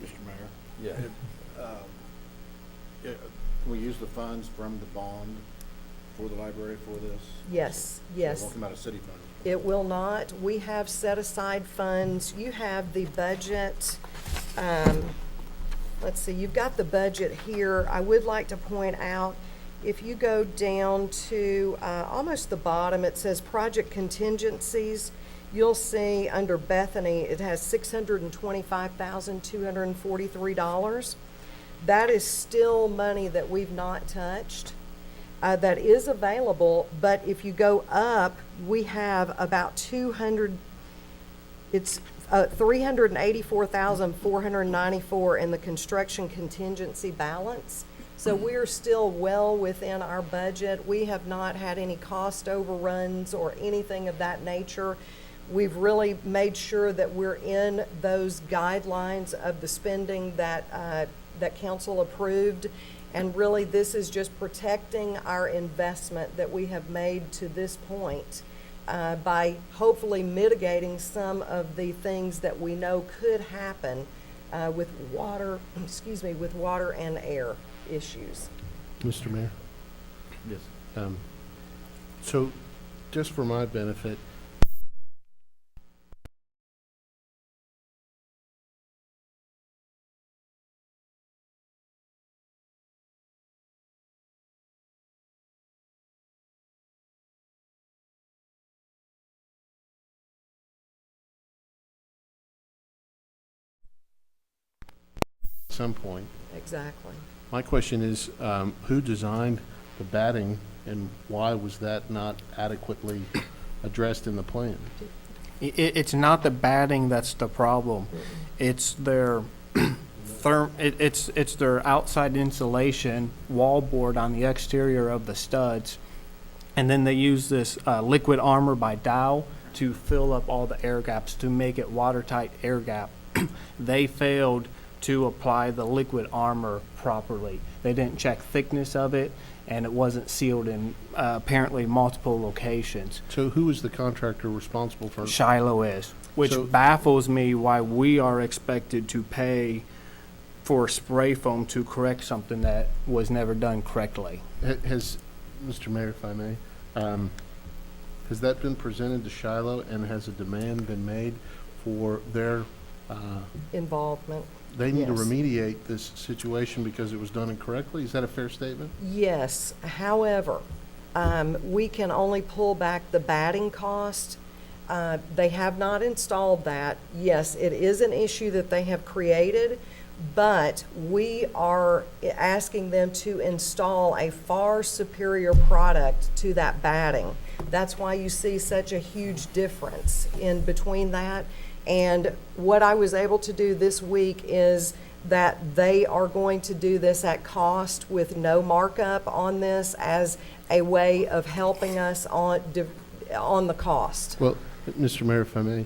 C: Mr. Mayor?
A: Yeah.
C: Can we use the funds from the bond for the library for this?
D: Yes,
C: So
D: yes.
C: it won't come out of city funds?
D: It will not. We have set aside funds. You have the budget. Let's see, you've got the budget here. I would like to point out, if you go down to almost the bottom, it says project contingencies. You'll see under Bethany, it has $625,243. That is still money that we've not touched. That is available, but if you go up, we have about $384,494 in the construction contingency balance. So we're still well within our budget. We have not had any cost overruns or anything of that nature. We've really made sure that we're in those guidelines of the spending that council approved. And really, this is just protecting our investment that we have made to this point by hopefully mitigating some of the things that we know could happen with water and air issues.
I: Mr. Mayor?
A: Yes.
I: So, just for my benefit, at some point.
D: Exactly.
I: My question is, who designed the batting and why was that not adequately addressed in the plan?
K: It's not the batting that's the problem. It's their it's their outside insulation wall board on the exterior of the studs. And then they use this liquid armor by Dow to fill up all the air gaps to make it watertight air gap. They failed to apply the liquid armor properly. They didn't check thickness of it, and it wasn't sealed in apparently multiple locations.
I: So who is the contractor responsible for?
K: Shiloh is, which
I: So-
K: baffles me why we are expected to pay for spray foam to correct something that was never done correctly.
I: Has, Mr. Mayor, if I may, has that been presented to Shiloh, and has a demand been made for their,
D: Involvement.
I: they need to
D: Yes.
I: remediate this situation because it was done incorrectly? Is that a fair statement?
D: Yes, however, we can only pull back the batting cost. They have not installed that. Yes, it is an issue that they have created, but we are asking them to install a far superior product to that batting. That's why you see such a huge difference in between that. And what I was able to do this week is that they are going to do this at cost with no markup on this as a way of helping us on the cost.
I: Well, Mr. Mayor, if I may,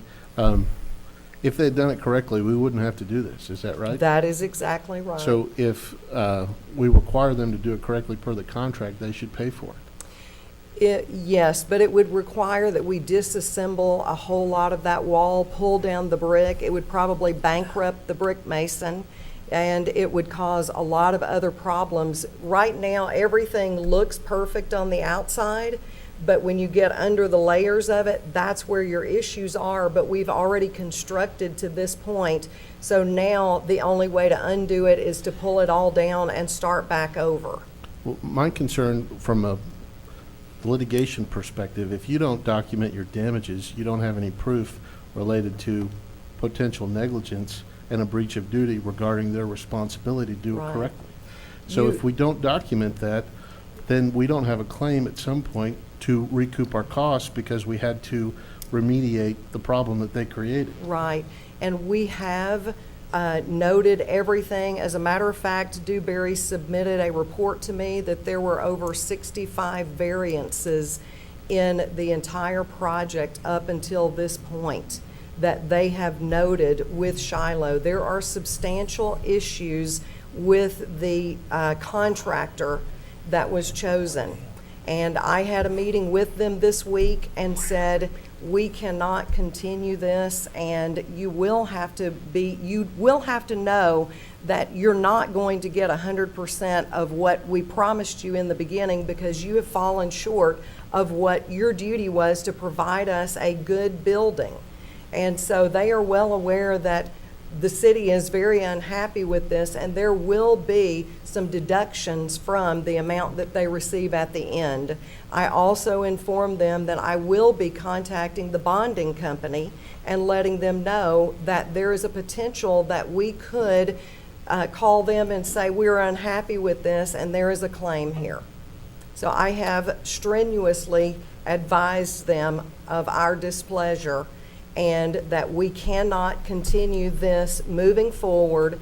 I: if they had done it correctly, we wouldn't have to do this, is that right?
D: That is exactly right.
I: So if we require them to do it correctly per the contract, they should pay for it.
D: Yes, but it would require that we disassemble a whole lot of that wall, pull down the brick. It would probably bankrupt the brick mason, and it would cause a lot of other problems. Right now, everything looks perfect on the outside, but when you get under the layers of it, that's where your issues are. But we've already constructed to this point, so now the only way to undo it is to pull it all down and start back over.
I: Well, my concern from a litigation perspective, if you don't document your damages, you don't have any proof related to potential negligence and a breach of duty regarding their responsibility to do it
D: Right.
I: correctly. So
D: You-
I: if we don't document that, then we don't have a claim at some point to recoup our costs because we had to remediate the problem that they created.
D: Right, and we have noted everything. As a matter of fact, Dewberry submitted a report to me that there were over 65 variances in the entire project up until this point that they have noted with Shiloh. There are substantial issues with the contractor that was chosen. And I had a meeting with them this week and said, we cannot continue this, and you will have to know that you're not going to get 100% of what we promised you in the beginning because you have fallen short of what your duty was to provide us a good building. And so they are well aware that the city is very unhappy with this, and there will be some deductions from the amount that they receive at the end. I also informed them that I will be contacting the bonding company and letting them know that there is a potential that we could call them and say, we're unhappy with this and there is a claim here. So I have strenuously advised them of our displeasure and that we cannot continue this moving forward.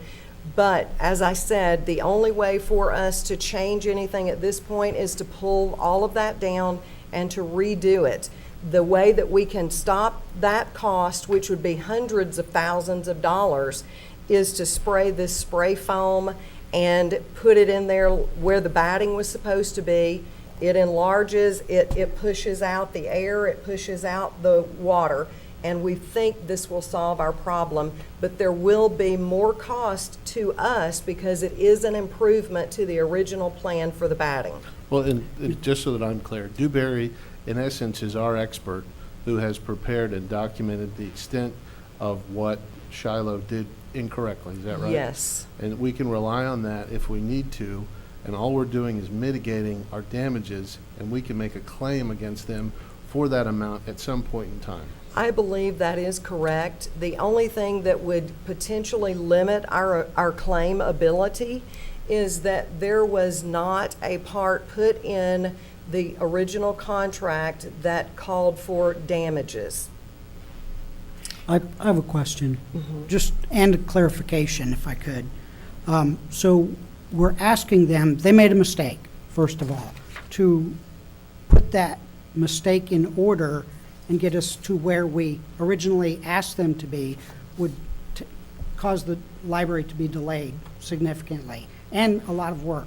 D: But as I said, the only way for us to change anything at this point is to pull all of that down and to redo it. The way that we can stop that cost, which would be hundreds of thousands of dollars, is to spray this spray foam and put it in there where the batting was supposed to be. It enlarges, it pushes out the air, it pushes out the water, and we think this will solve our problem. But there will be more cost to us because it is an improvement to the original plan for the batting.
I: Well, and just so that I'm clear, Dewberry, in essence, is our expert who has prepared and documented the extent of what Shiloh did incorrectly, is that right?
D: Yes.
I: And we can rely on that if we need to, and all we're doing is mitigating our damages, and we can make a claim against them for that amount at some point in time.
D: I believe that is correct. The only thing that would potentially limit our claim ability is that there was not a part put in the original contract that called for damages.
H: I have a question, just, and a clarification, if I could. So we're asking them, they made a mistake, first of all, to put put that mistake in order and get us to where we originally asked them to be would cause the library to be delayed significantly and a lot of work.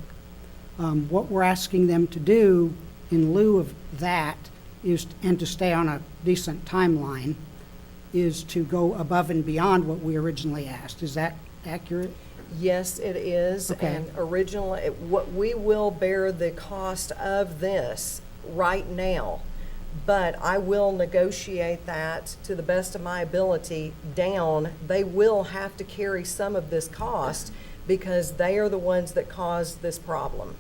H: What we're asking them to do in lieu of that is, and to stay on a decent timeline, is to go above and beyond what we originally asked. Is that accurate?
D: Yes, it is.
H: Okay.
D: And originally, what we will bear the cost of this right now, but I will negotiate that to the best of my ability down. They will have to carry some of this cost because they are the ones that caused this problem.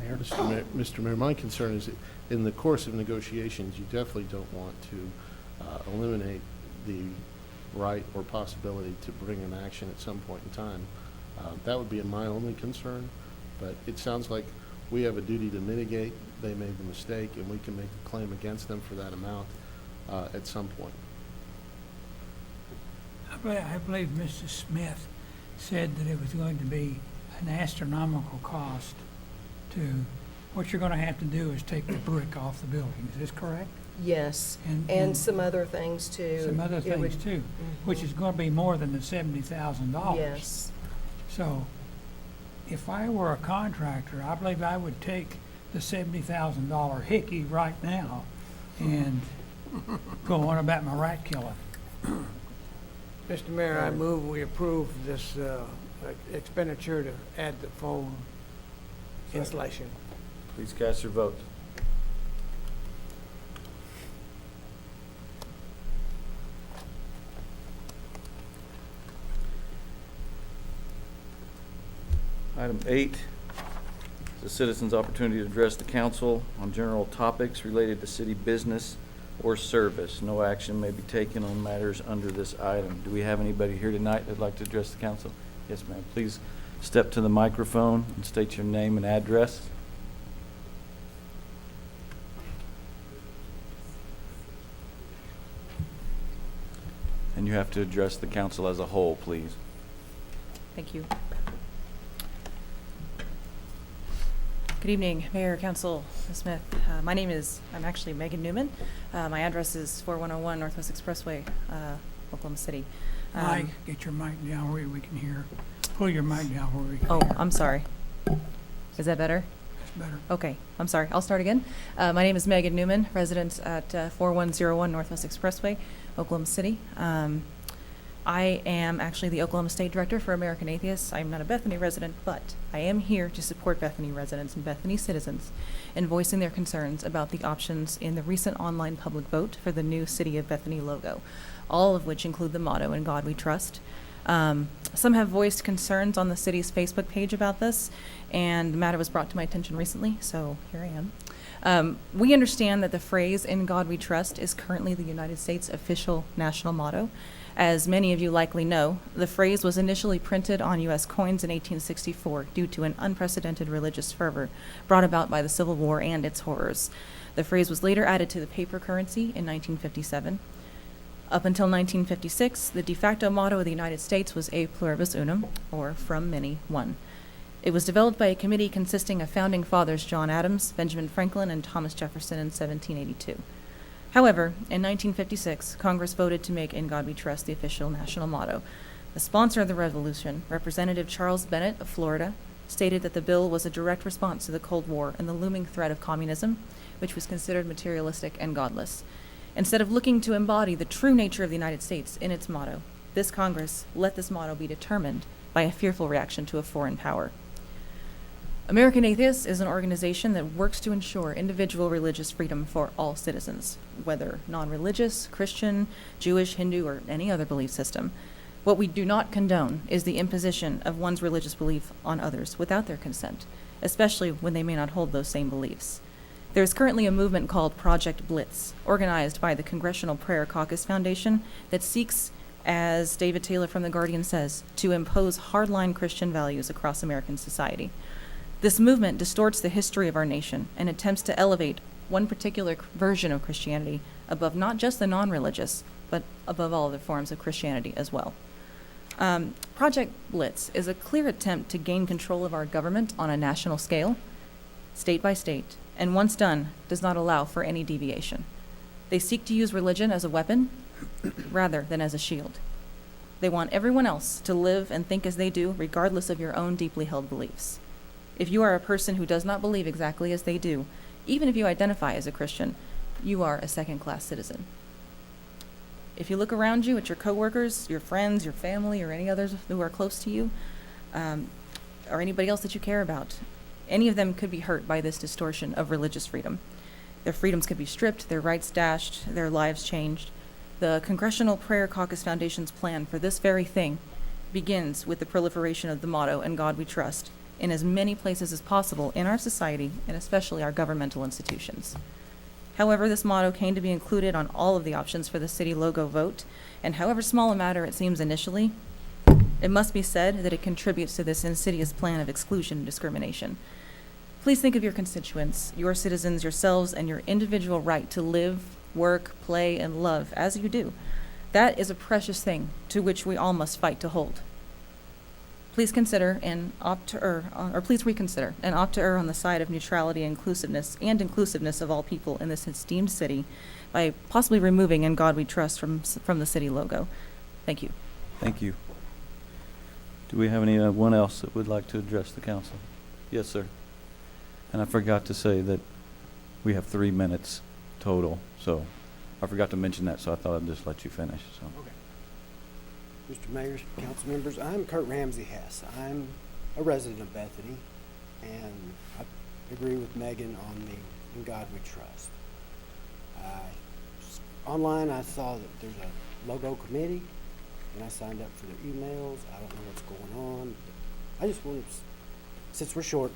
I: Mr. Mayor, my concern is that in the course of negotiations, you definitely don't want to eliminate the right or possibility to bring an action at some point in time. That would be my only concern, but it sounds like we have a duty to mitigate. They made the mistake, and we can make a claim against them for that amount at some point.
F: I believe Mr. Smith said that it was going to be an astronomical cost to, what you're going to have to do is take the brick off the building. Is this correct?
D: Yes,
F: And-
D: and
F: and
D: some other things too.
F: Some other
D: It would-
F: things too, which is going to be more than the $70,000.
D: Yes.
F: So if I were a contractor, I believe I would take the $70,000 hickey right now and go on about my rat killing.
M: Mr. Mayor, I move we approve this expenditure to add the foam insulation.
A: Please cast your vote. Item 8 is a citizen's opportunity to address the council on general topics related to city business or service. No action may be taken on matters under this item. Do we have anybody here tonight that'd like to address the council? Yes, ma'am. Please step to the microphone and state your name and address. And you have to address the council as a whole, please.
N: Thank you. Good evening, Mayor, Council, Ms. Smith. I'm actually Megan Newman. My address is 4101 Northwest Expressway, Oklahoma City.
F: Mike, get your mic down where we can hear. Pull your mic down where we can
N: Oh,
F: hear.
N: I'm sorry. Is that better?
F: That's better.
N: Okay, I'm sorry. I'll start again. My name is Megan Newman, resident at 4101 Northwest Expressway, Oklahoma City. I am actually the Oklahoma State Director for American Atheists. I'm not a Bethany resident, but I am here to support Bethany residents and Bethany citizens in voicing their concerns about the options in the recent online public vote for the new City of Bethany logo, all of which include the motto, "In God We Trust." Some have voiced concerns on the city's Facebook page about this, and the matter was brought to my attention recently, so here I am. We understand that the phrase, "In God We Trust," is currently the United States official national motto. As many of you likely know, the phrase was initially printed on U.S. coins in 1864 due to an unprecedented religious fervor brought about by the Civil War and its horrors. The phrase was later added to the paper currency in 1957. Up until 1956, the de facto motto of the United States was "E pluribus unum," or "From many, one." It was developed by a committee consisting of founding fathers John Adams, Benjamin Franklin, and Thomas Jefferson in 1782. However, in 1956, Congress voted to make "In God We Trust" the official national motto. The sponsor of the resolution, Representative Charles Bennett of Florida, stated that the bill was a direct response to the Cold War and the looming threat of communism, which was considered materialistic and godless. Instead of looking to embody the true nature of the United States in its motto, this Congress let this motto be determined by a fearful reaction to a foreign power. American Atheists is an organization that works to ensure individual religious freedom for all citizens, whether non-religious, Christian, Jewish, Hindu, or any other belief system. What we do not condone is the imposition of one's religious belief on others without their consent, especially when they may not hold those same beliefs. There is currently a movement called Project Blitz, organized by the Congressional Prayer Caucus Foundation, that seeks, as David Taylor from The Guardian says, to impose hardline Christian values across American society. This movement distorts the history of our nation and attempts to elevate one particular version of Christianity above not just the non-religious, but above all other forms of Christianity as well. Project Blitz is a clear attempt to gain control of our government on a national scale. state by state, and once done, does not allow for any deviation. They seek to use religion as a weapon rather than as a shield. They want everyone else to live and think as they do, regardless of your own deeply held beliefs. If you are a person who does not believe exactly as they do, even if you identify as a Christian, you are a second-class citizen. If you look around you at your coworkers, your friends, your family, or any others who are close to you, or anybody else that you care about, any of them could be hurt by this distortion of religious freedom. Their freedoms could be stripped, their rights dashed, their lives changed. The Congressional Prayer Caucus Foundation's plan for this very thing begins with the proliferation of the motto, "In God We Trust," in as many places as possible in our society, and especially our governmental institutions. However, this motto came to be included on all of the options for the city logo vote, and however small a matter it seems initially, it must be said that it contributes to this insidious plan of exclusion and discrimination. Please think of your constituents, your citizens, yourselves, and your individual right to live, work, play, and love as you do. That is a precious thing to which we all must fight to hold. Please consider and opt to err, or please reconsider and opt to err on the side of neutrality and inclusiveness of all people in this esteemed city by possibly removing "In God We Trust" from the city logo. Thank you.
A: Thank you. Do we have anyone else that would like to address the council? Yes, sir. And I forgot to say that we have 3 minutes total, so I forgot to mention that, so I thought I'd just let you finish, so.
O: Okay. Mr. Mayor, council members, I'm Kurt Ramsey Hess. I'm a resident of Bethany, and I agree with Megan on the "In God We Trust." Online, I saw that there's a logo committee, and I signed up for their emails. I don't know what's going on. I just want to, since we're short,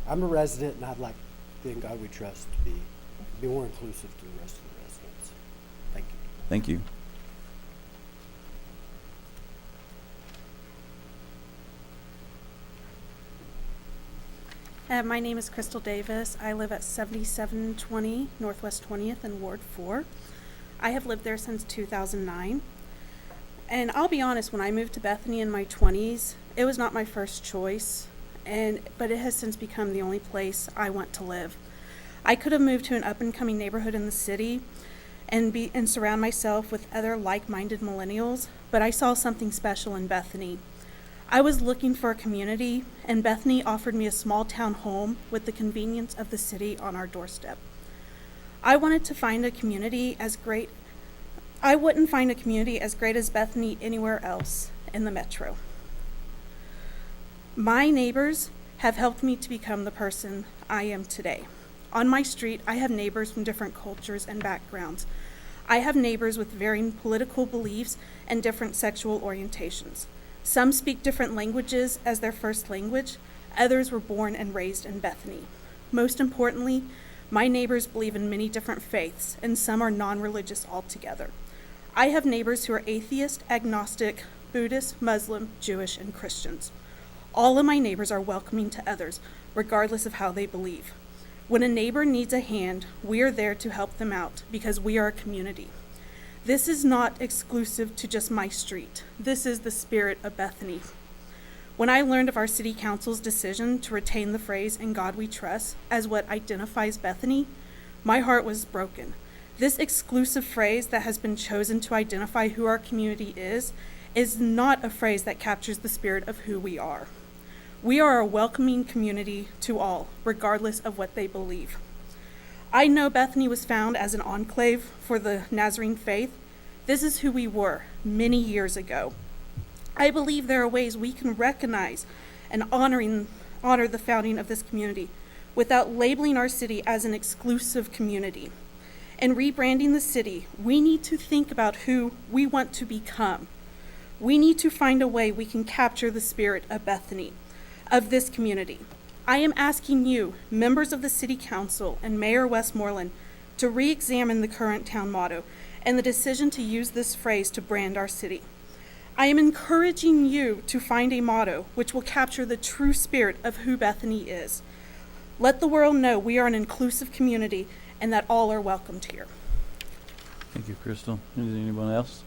O: I'm a resident, and I'd like the "In God We Trust" to be more inclusive to the rest of the residents. Thank you.
A: Thank you.
P: My name is Crystal Davis. I live at 7720 Northwest 20th in Ward 4. I have lived there since 2009. And I'll be honest, when I moved to Bethany in my 20s, it was not my first choice, but it has since become the only place I want to live. I could have moved to an up-and-coming neighborhood in the city and surround myself with other like-minded millennials, but I saw something special in Bethany. I was looking for a community, and Bethany offered me a small town home with the convenience of the city on our doorstep. I wanted to find a community as great. I wouldn't find a community as great as Bethany anywhere else in the metro. My neighbors have helped me to become the person I am today. On my street, I have neighbors from different cultures and backgrounds. I have neighbors with varying political beliefs and different sexual orientations. Some speak different languages as their first language. Others were born and raised in Bethany. Most importantly, my neighbors believe in many different faiths, and some are non-religious altogether. I have neighbors who are atheist, agnostic, Buddhist, Muslim, Jewish, and Christians. All of my neighbors are welcoming to others, regardless of how they believe. When a neighbor needs a hand, we are there to help them out because we are a community. This is not exclusive to just my street. This is the spirit of Bethany. When I learned of our city council's decision to retain the phrase "In God We Trust" as what identifies Bethany, my heart was broken. This exclusive phrase that has been chosen to identify who our community is not a phrase that captures the spirit of who we are. We are a welcoming community to all, regardless of what they believe. I know Bethany was found as an enclave for the Nazarene faith. This is who we were many years ago. I believe there are ways we can recognize and honor the founding of this community without labeling our city as an exclusive community. In rebranding the city, we need to think about who we want to become. We need to find a way we can capture the spirit of Bethany, of this community. I am asking you, members of the City Council and Mayor Westmoreland, to re-examine the current town motto and the decision to use this phrase to brand our city. I am encouraging you to find a motto which will capture the true spirit of who Bethany is. Let the world know we are an inclusive community and that all are welcomed here.
A: Thank you, Crystal. Is there anyone else?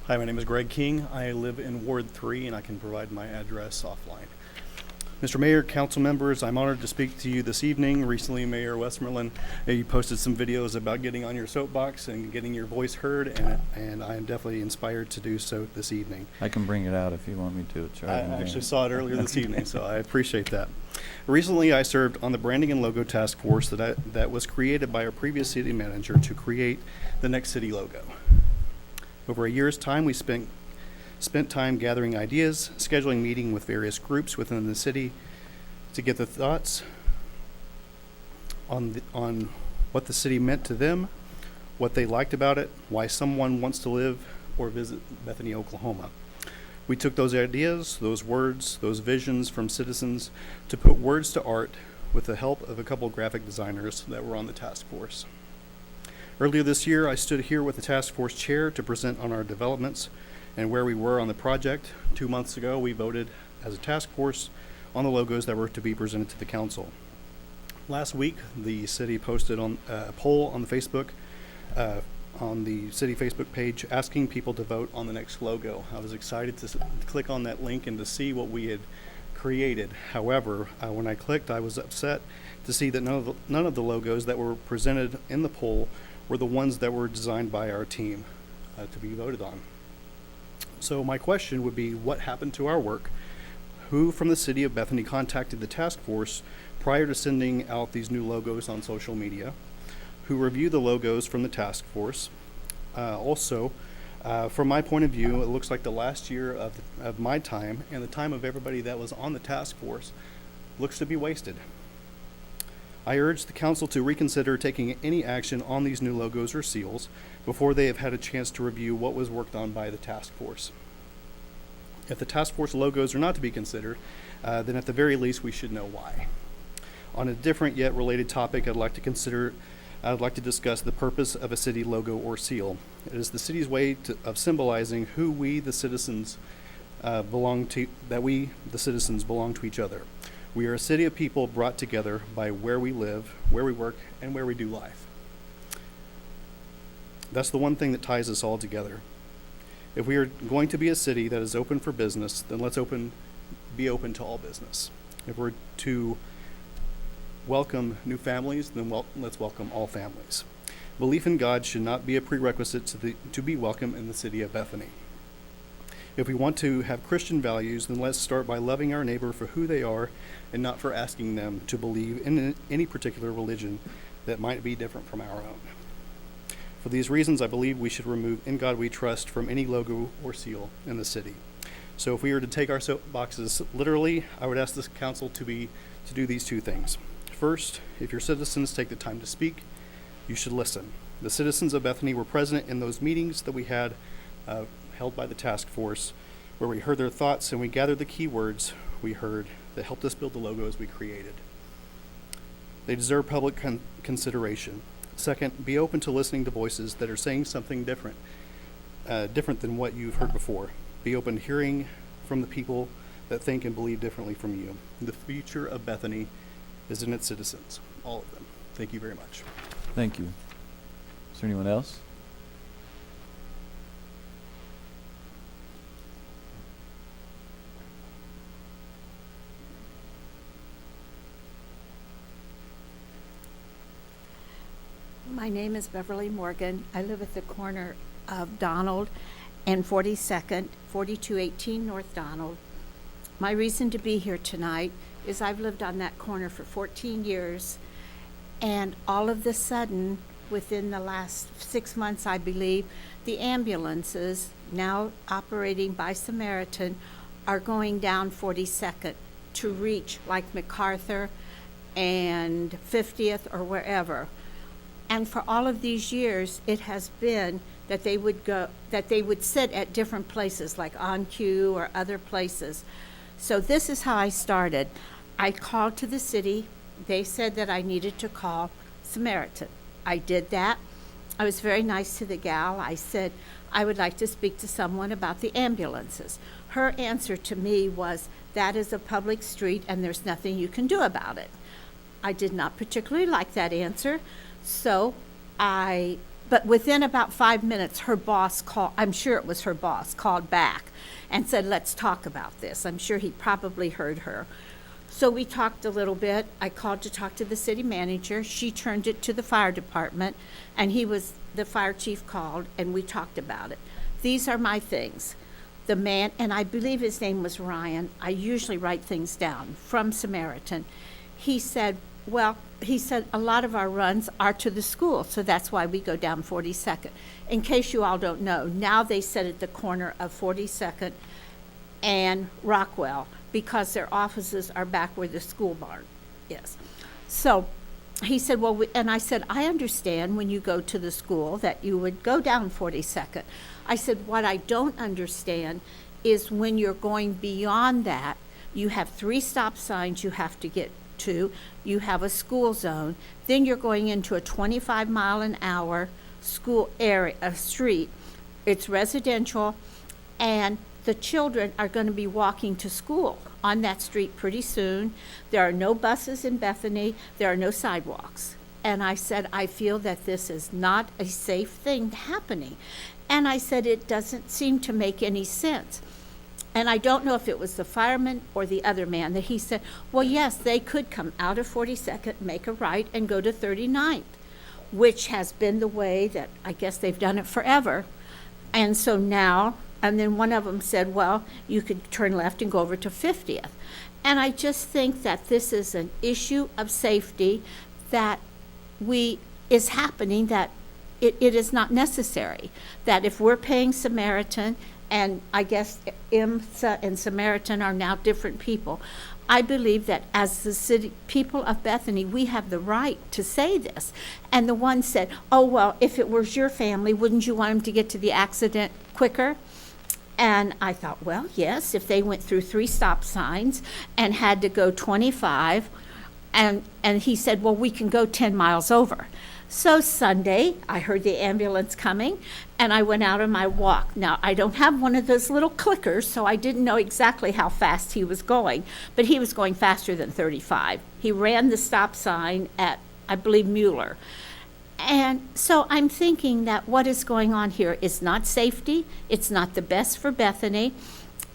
Q: Hi, my name is Greg King. I live in Ward 3, and I can provide my address offline. Mr. Mayor, council members, I'm honored to speak to you this evening. Recently, Mayor Westmoreland, you posted some videos about getting on your soapbox and getting your voice heard, and I am definitely inspired to do so this evening.
A: I can bring it out if you want me to. It's
Q: I
A: right in here.
Q: actually saw it earlier this evening, so I appreciate that. Recently, I served on the branding and logo task force that was created by our previous city manager to create the next city logo. Over a year's time, we spent time gathering ideas, scheduling meeting with various groups within the city to get the thoughts on what the city meant to them, what they liked about it, why someone wants to live or visit Bethany, Oklahoma. We took those ideas, those words, those visions from citizens to put words to art with the help of a couple graphic designers that were on the task force. Earlier this year, I stood here with the task force chair to present on our developments and where we were on the project. 2 months ago, we voted as a task force on the logos that were to be presented to the council. Last week, the city posted on a poll on the Facebook, on the city Facebook page, asking people to vote on the next logo. I was excited to click on that link and to see what we had created. However, when I clicked, I was upset to see that none of the logos that were presented in the poll were the ones that were designed by our team to be voted on. So my question would be, what happened to our work? Who from the city of Bethany contacted the task force prior to sending out these new logos on social media? Who reviewed the logos from the task force? Also, from my point of view, it looks like the last year of my time and the time of everybody that was on the task force looks to be wasted. I urge the council to reconsider taking any action on these new logos or seals before they have had a chance to review what was worked on by the task force. If the task force logos are not to be considered, then at the very least we should know why. On a different yet related topic, I'd like to discuss the purpose of a city logo or seal. It is the city's way of symbolizing who we, the citizens, belong to each other. We are a city of people brought together by where we live, where we work, and where we do life. That's the one thing that ties us all together. If we are going to be a city that is open for business, then let's be open to all business. If we're to welcome new families, then let's welcome all families. Belief in God should not be a prerequisite to be welcome in the city of Bethany. If we want to have Christian values, then let's start by loving our neighbor for who they are and not for asking them to believe in any particular religion that might be different from our own. For these reasons, I believe we should remove "In God We Trust" from any logo or seal in the city. So if we were to take our soapboxes literally, I would ask this council to do these two things. First, if your citizens take the time to speak, you should listen. The citizens of Bethany were present in those meetings that we had held by the task force, where we heard their thoughts and we gathered the key words we heard that helped us build the logos we created. They deserve public consideration. Second, be open to listening to voices that are saying something different than what you've heard before. Be open to hearing from the people that think and believe differently from you. The future of Bethany is in its citizens, all of them. Thank you very much.
A: Thank you. Is there anyone else?
E: My name is Beverly Morgan. I live at the corner of Donald and 42nd, 4218 North Donald. My reason to be here tonight is I've lived on that corner for 14 years, and all of the sudden, within the last 6 months, I believe, the ambulances, now operating by Samaritan, are going down 42nd to reach like MacArthur and 50th or wherever. And for all of these years, it has been that they would sit at different places, like On Q or other places. So this is how I started. I called to the city. They said that I needed to call Samaritan. I did that. I was very nice to the gal. I said, I would like to speak to someone about the ambulances. Her answer to me was, that is a public street and there's nothing you can do about it. I did not particularly like that answer. So I But within about 5 minutes, her boss called, I'm sure it was her boss, called back and said, let's talk about this. I'm sure he probably heard her. So we talked a little bit. I called to talk to the city manager. She turned it to the fire department, and the fire chief called, and we talked about it. These are my things. The man, and I believe his name was Ryan, I usually write things down, from Samaritan. He said, a lot of our runs are to the school, so that's why we go down 42nd. In case you all don't know, now they sit at the corner of 42nd and Rockwell, because their offices are back where the school barn is. So he said, and I said, I understand when you go to the school that you would go down 42nd. I said, what I don't understand is when you're going beyond that, you have 3 stop signs you have to get to, you have a school zone, then you're going into a 25-mile-an-hour school area, a street. It's residential, and the children are going to be walking to school on that street pretty soon. There are no buses in Bethany. There are no sidewalks. And I said, I feel that this is not a safe thing happening. And I said, it doesn't seem to make any sense. And I don't know if it was the fireman or the other man that he said, well, yes, they could come out of 42nd, make a right, and go to 39th, which has been the way that I guess they've done it forever. And so now, and then one of them said, well, you could turn left and go over to 50th. And I just think that this is an issue of safety that is happening, that it is not necessary. That if we're paying Samaritan, and I guess IMSA and Samaritan are now different people, I believe that as the city people of Bethany, we have the right to say this. And the one said, oh, well, if it was your family, wouldn't you want them to get to the accident quicker? And I thought, well, yes, if they went through 3 stop signs and had to go 25, and he said, well, we can go 10 miles over. So Sunday, I heard the ambulance coming, and I went out on my walk. Now, I don't have one of those little clickers, so I didn't know exactly how fast he was going, but he was going faster than 35. He ran the stop sign at, I believe, Mueller. And so I'm thinking that what is going on here is not safety, it's not the best for Bethany,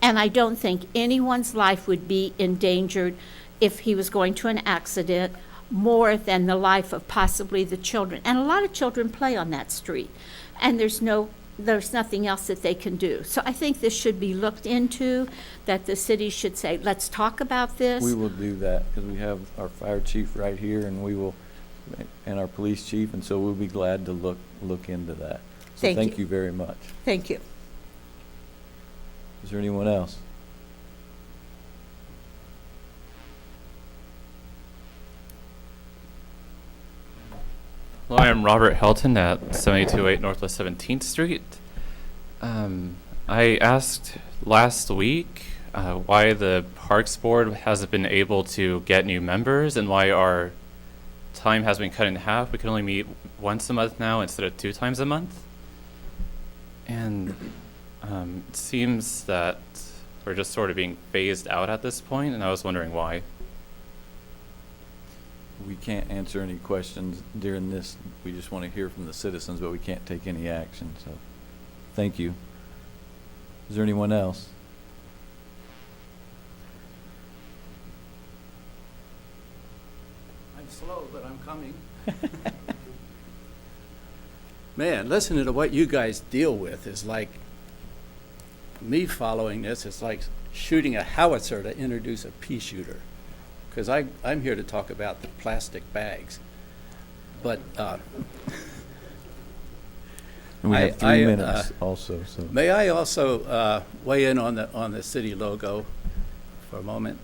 E: and I don't think anyone's life would be endangered if he was going to an accident, more than the life of possibly the children. And a lot of children play on that street, and there's nothing else that they can do. So I think this should be looked into, that the city should say, let's talk about this.
A: We will do that, because we have our fire chief right here, and our police chief, and so we'll be glad to look into that. So thank you very much.
E: Thank you.
A: Is there anyone else?
R: Hello, I'm Robert Helton at 728 Northwest 17th Street. I asked last week why the Parks Board hasn't been able to get new members and why our time has been cut in half. We can only meet once a month now instead of 2 times a month. And it seems that we're just sort of being phased out at this point, and I was wondering why.
A: We can't answer any questions during this. We just want to hear from the citizens, but we can't take any action, so thank you. Is there anyone else?
S: I'm slow, but I'm coming. Man, listening to what you guys deal with is like me following this. It's like shooting a howitzer to introduce a pea shooter. Because I'm here to talk about the plastic bags. But
A: And we have 3 minutes also. So
S: may I also weigh in on the city logo for a moment?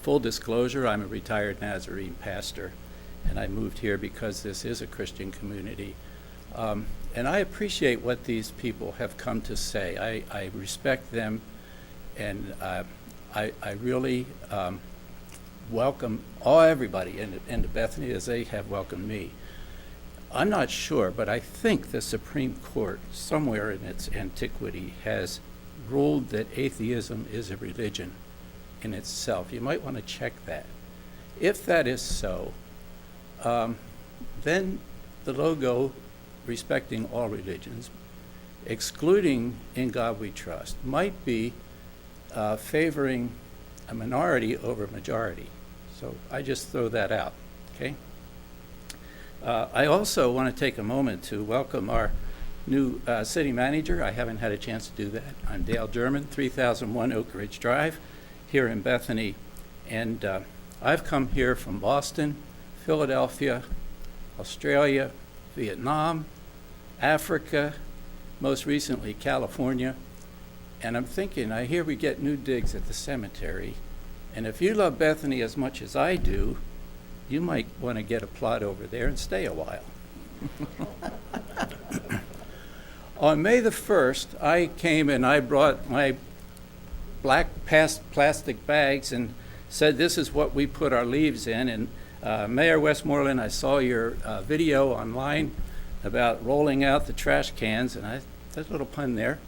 S: Full disclosure, I'm a retired Nazarene pastor, and I moved here because this is a Christian community. And I appreciate what these people have come to say. I respect them, and I really welcome everybody into Bethany as they have welcomed me. I'm not sure, but I think the Supreme Court, somewhere in its antiquity, has ruled that atheism is a religion in itself. You might want to check that. If that is so, then the logo respecting all religions, excluding In God We Trust, might be favoring a minority over a majority. So I just throw that out, okay? I also want to take a moment to welcome our new city manager. I haven't had a chance to do that. I'm Dale German, 3001 Oak Ridge Drive, here in Bethany. And I've come here from Boston, Philadelphia, Australia, Vietnam, Africa, most recently California. And I'm thinking, I hear we get new digs at the cemetery. And if you love Bethany as much as I do, you might want to get a plot over there and stay a while. On May the 1st, I came and I brought my black plastic bags and said, this is what we put our leaves in. And Mayor Westmoreland, I saw your video online about rolling out the trash cans, and there's a little pun there.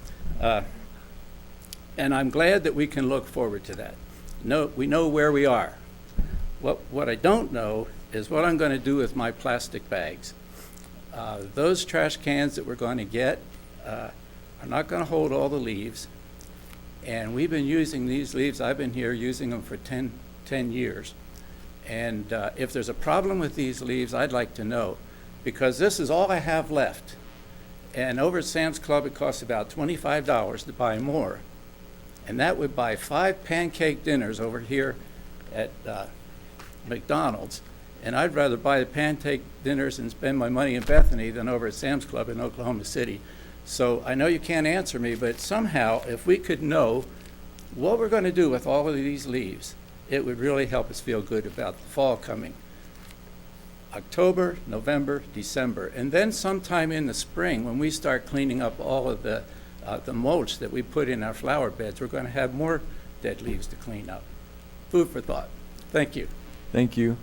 S: And I'm glad that we can look forward to that. We know where we are. What I don't know is what I'm going to do with my plastic bags. Those trash cans that we're going to get are not going to hold all the leaves. And we've been using these leaves, I've been here using them for 10 years. And if there's a problem with these leaves, I'd like to know, because this is all I have left. And over at Sam's Club, it costs about $25 to buy more. And that would buy 5 pancake dinners over here at McDonald's. And I'd rather buy the pancake dinners and spend my money in Bethany than over at Sam's Club in Oklahoma City. So I know you can't answer me, but somehow if we could know what we're going to do with all of these leaves, it would really help us feel good about the fall coming. October, November, December, and then sometime in the spring when we start cleaning up all of the mulch that we put in our flower beds, we're going to have more dead leaves to clean up. Food for thought. Thank you.
A: Thank you.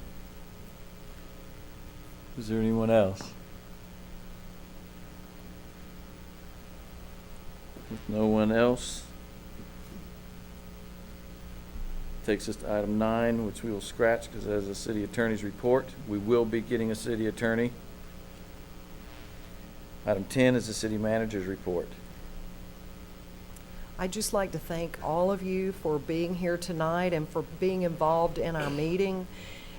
A: Is there anyone else? With no one else, takes us to item 9, which we will scratch because as a city attorney's report, we will be getting a city attorney. Item 10 is the city manager's report.
D: I'd just like to thank all of you for being here tonight and for being involved in our meeting.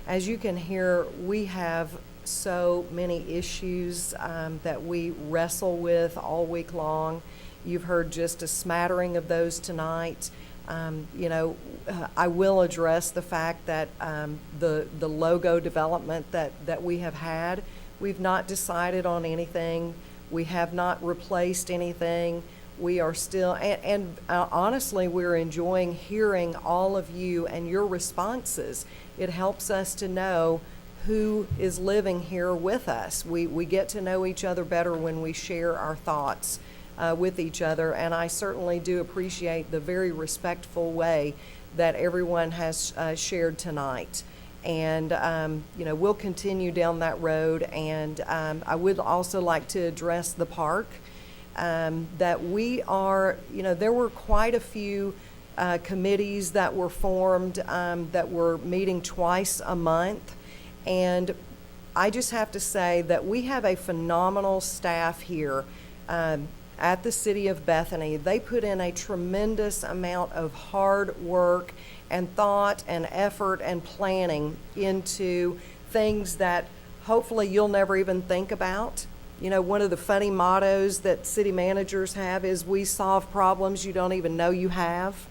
D: As you can hear, we have so many issues that we wrestle with all week long. You've heard just a smattering of those tonight. I will address the fact that the logo development that we have had, we've not decided on anything. We have not replaced anything. We are still, and honestly, we're enjoying hearing all of you and your responses. It helps us to know who is living here with us. We get to know each other better when we share our thoughts with each other, and I certainly do appreciate the very respectful way that everyone has shared tonight. And, we'll continue down that road, and I would also like to address the park. That we are, there were quite a few committees that were formed that were meeting twice a month. And I just have to say that we have a phenomenal staff here at the City of Bethany. They put in a tremendous amount of hard work and thought and effort and planning into things that hopefully you'll never even think about. One of the funny mottos that city managers have is we solve problems you don't even know you have.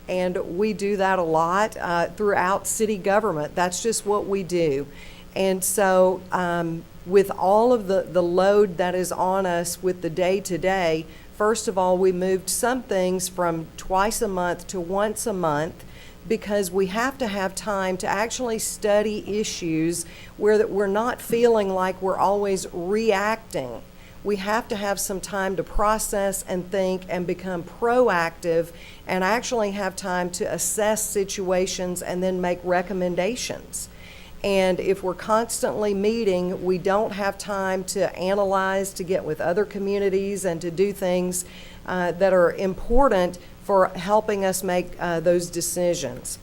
D: And we do that a lot throughout city government. That's just what we do. And so with all of the load that is on us with the day-to-day, first of all, we moved some things from twice a month to once a month because we have to have time to actually study issues where that we're not feeling like we're always reacting. We have to have some time to process and think and become proactive and actually have time to assess situations and then make recommendations. And if we're constantly meeting, we don't have time to analyze, to get with other communities and to do things that are important for helping us make those decisions.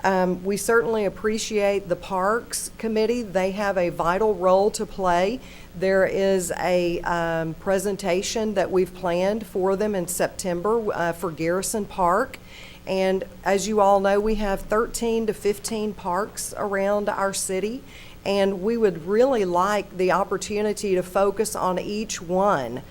D: We certainly appreciate the Parks Committee. They have a vital role to play. There is a presentation that we've planned for them in September for Garrison Park. And as you all know, we have 13 to 15 parks around our city, and we would really like the opportunity to focus on each one.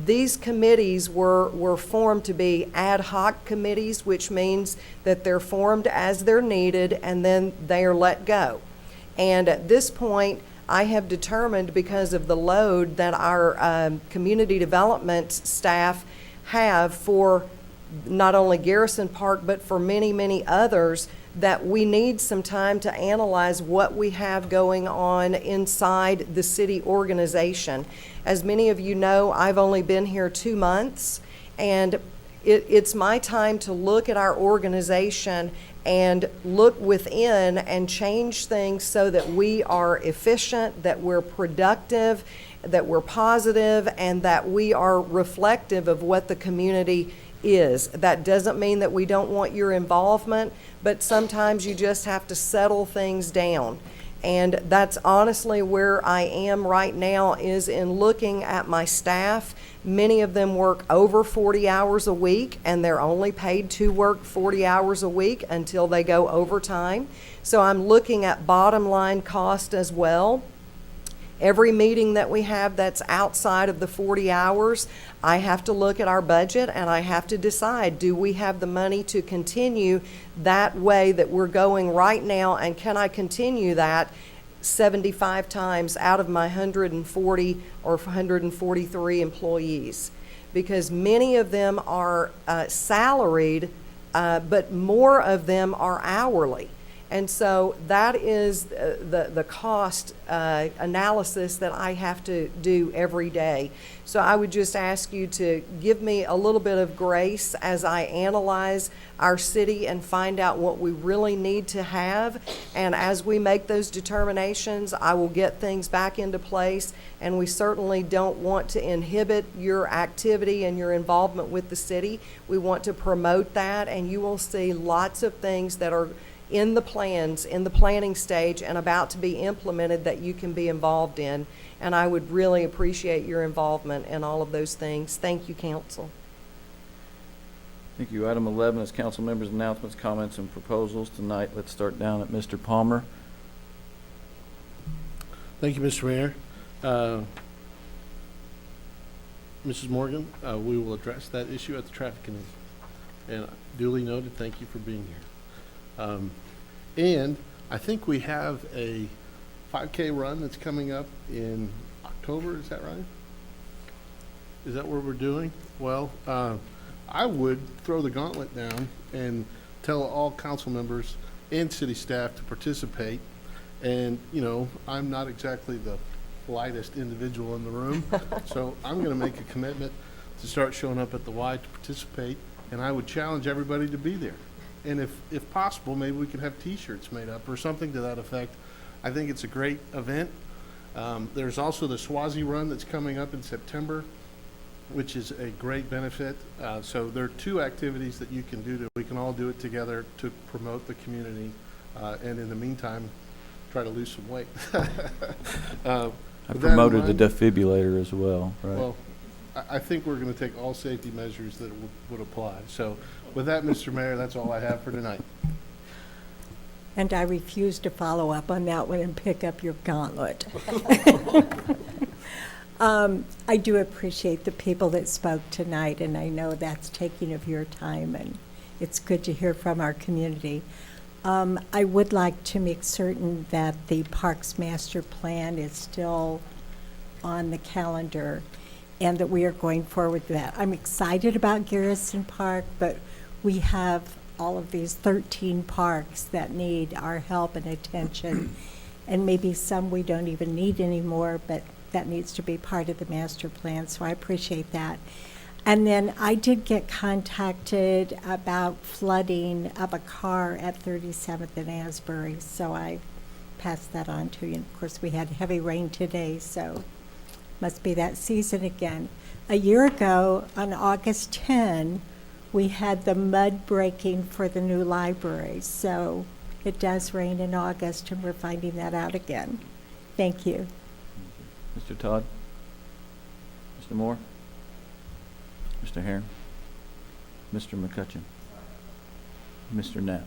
D: These committees were formed to be ad hoc committees, which means that they're formed as they're needed and then they are let go. And at this point, I have determined, because of the load that our community development staff have for not only Garrison Park, but for many, many others, that we need some time to analyze what we have going on inside the city organization. As many of you know, I've only been here 2 months, and it's my time to look at our organization and look within and change things so that we are efficient, that we're productive, that we're positive, and that we are reflective of what the community is. That doesn't mean that we don't want your involvement, but sometimes you just have to settle things down. And that's honestly where I am right now, is in looking at my staff. Many of them work over 40 hours a week, and they're only paid to work 40 hours a week until they go overtime. So I'm looking at bottom line cost as well. Every meeting that we have that's outside of the 40 hours, I have to look at our budget and I have to decide, do we have the money to continue that way that we're going right now, and can I continue that 75 times out of my 140 or 143 employees? Because many of them are salaried, but more of them are hourly. And so that is the cost analysis that I have to do every day. So I would just ask you to give me a little bit of grace as I analyze our city and find out what we really need to have. And as we make those determinations, I will get things back into place. And we certainly don't want to inhibit your activity and your involvement with the city. We want to promote that, and you will see lots of things that are in the plans, in the planning stage, and about to be implemented that you can be involved in. And I would really appreciate your involvement in all of those things. Thank you, council.
A: Thank you. Item 11 is council members' announcements, comments, and proposals. Tonight, let's start down at Mr. Palmer.
I: Thank you, Mr. Mayor. Mrs. Morgan, we will address that issue at the Traffic Committee. And duly noted, thank you for being here. And I think we have a 5K run that's coming up in October, is that right? Is that what we're doing? Well, I would throw the gauntlet down and tell all council members and city staff to participate. And, you know, I'm not exactly the politest individual in the room, so I'm going to make a commitment to start showing up at the Y to participate, and I would challenge everybody to be there. And if possible, maybe we could have T-shirts made up or something to that effect. I think it's a great event. There's also the Swazi Run that's coming up in September, which is a great benefit. So there are two activities that you can do. We can all do it together to promote the community, and in the meantime, try to lose some weight.
A: I promoted the defibrillator as well, right?
I: Well, I think we're going to take all safety measures that would apply. So with that, Mr. Mayor, that's all I have for tonight.
E: And I refuse to follow up on that one and pick up your gauntlet. I do appreciate the people that spoke tonight, and I know that's taking of your time, and it's good to hear from our community. I would like to make certain that the Parks Master Plan is still on the calendar and that we are going forward with that. I'm excited about Garrison Park, but we have all of these 13 parks that need our help and attention, and maybe some we don't even need anymore, but that needs to be part of the master plan, so I appreciate that. And then I did get contacted about flooding of a car at 37th and Asbury, so I passed that on to you. And of course, we had heavy rain today, so must be that season again. A year ago, on August 10, we had the mud breaking for the new library. So it does rain in August, and we're finding that out again. Thank you.
A: Mr. Todd? Mr. Moore? Mr. Herron? Mr. McCutcheon? Mr. Knapp?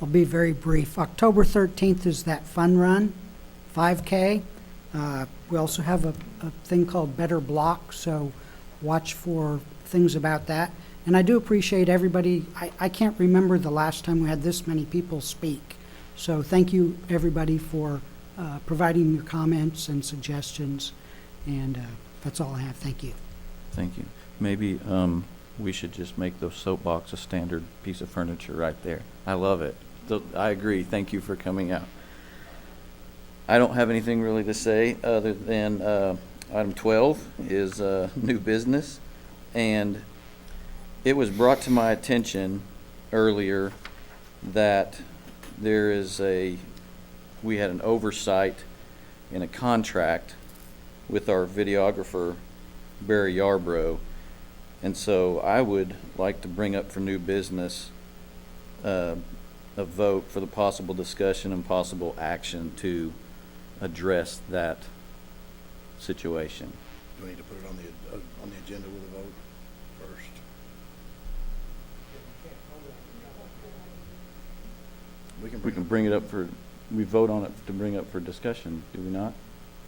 H: I'll be very brief. October 13th is that fun run, 5K. We also have a thing called Better Block, so watch for things about that. And I do appreciate everybody. I can't remember the last time we had this many people speak. So thank you, everybody, for providing your comments and suggestions. And that's all I have. Thank you.
A: Thank you. Maybe we should just make the soapbox a standard piece of furniture right there. I love it. I agree. Thank you for coming out. I don't have anything really to say other than item 12 is new business. And it was brought to my attention earlier that we had an oversight in a contract with our videographer, Barry Yarbrough. And so I would like to bring up for new business a vote for the possible discussion and possible action to address that situation.
C: Do we need to put it on the agenda with a vote first?
A: We can bring it up we vote on it to bring up for discussion, do we not?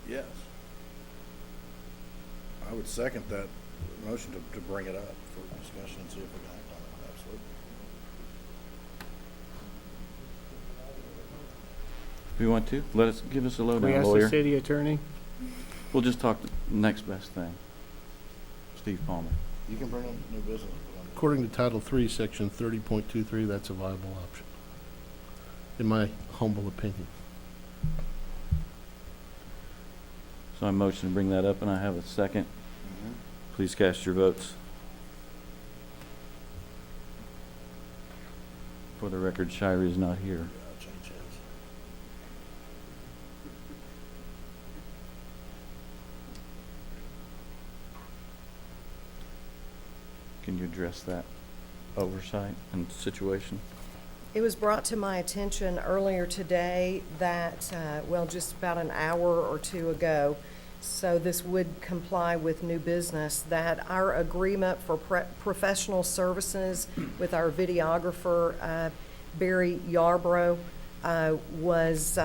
C: Yes. I would second that motion to bring it up for discussion and see if we can act on it. Absolutely.
A: Do you want to? Give us a
K: Can we
A: lowdown,
K: ask
A: lawyer.
K: the city attorney?
A: We'll just talk the next best thing. Steve Palmer.
C: You can bring up new business.
I: According to Title III, Section 30.23, that's a viable option, in my humble opinion.
A: So I motion to bring that up, and I have a second. Please cast your votes. For the record, Shirey is not here.
C: I'll change his.
A: Can you address that oversight and situation?
D: It was brought to my attention earlier today that, just about an hour or two ago, so this would comply with new business, that our agreement for professional services with our videographer, Barry Yarbrough, was,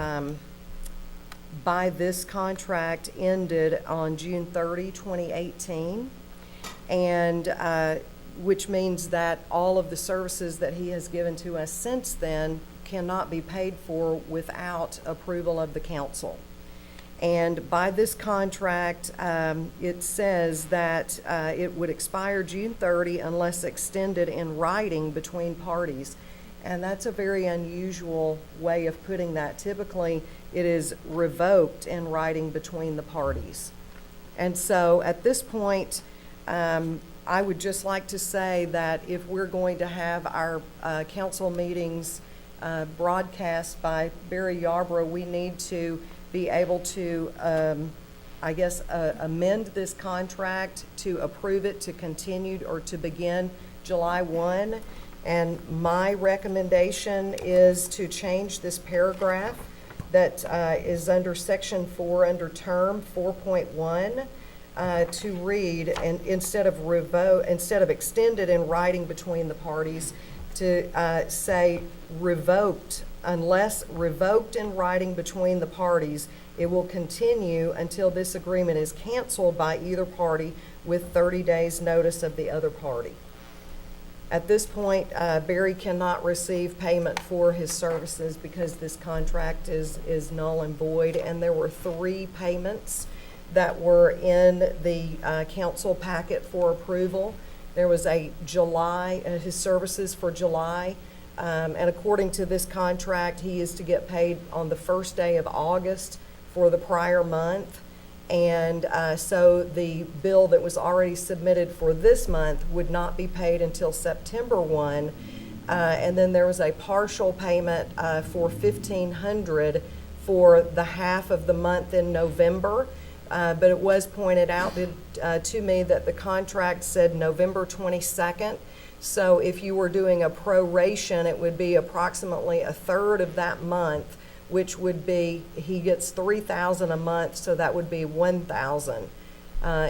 D: by this contract, ended on June 30, 2018. And which means that all of the services that he has given to us since then cannot be paid for without approval of the council. And by this contract, it says that it would expire June 30 unless extended in writing between parties. And that's a very unusual way of putting that. Typically, it is revoked in writing between the parties. And so at this point, I would just like to say that if we're going to have our council meetings broadcast by Barry Yarbrough, we need to be able to, amend this contract to approve it to continue or to begin July 1. And my recommendation is to change this paragraph that is under Section 4 under Term 4.1. To read, and instead of extended in writing between the parties, to say revoked, unless revoked in writing between the parties, it will continue until this agreement is canceled by either party with 30 days notice of the other party. At this point, Barry cannot receive payment for his services because this contract is null and void, and there were 3 payments that were in the council packet for approval. There was a July, his services for July, and according to this contract, he is to get paid on the first day of August for the prior month. And so the bill that was already submitted for this month would not be paid until September 1. And then there was a partial payment for $1,500 for the half of the month in November. But it was pointed out to me that the contract said November 22nd. So if you were doing a proration, it would be approximately a third of that month, which would be, he gets $3,000 a month, so that would be $1,000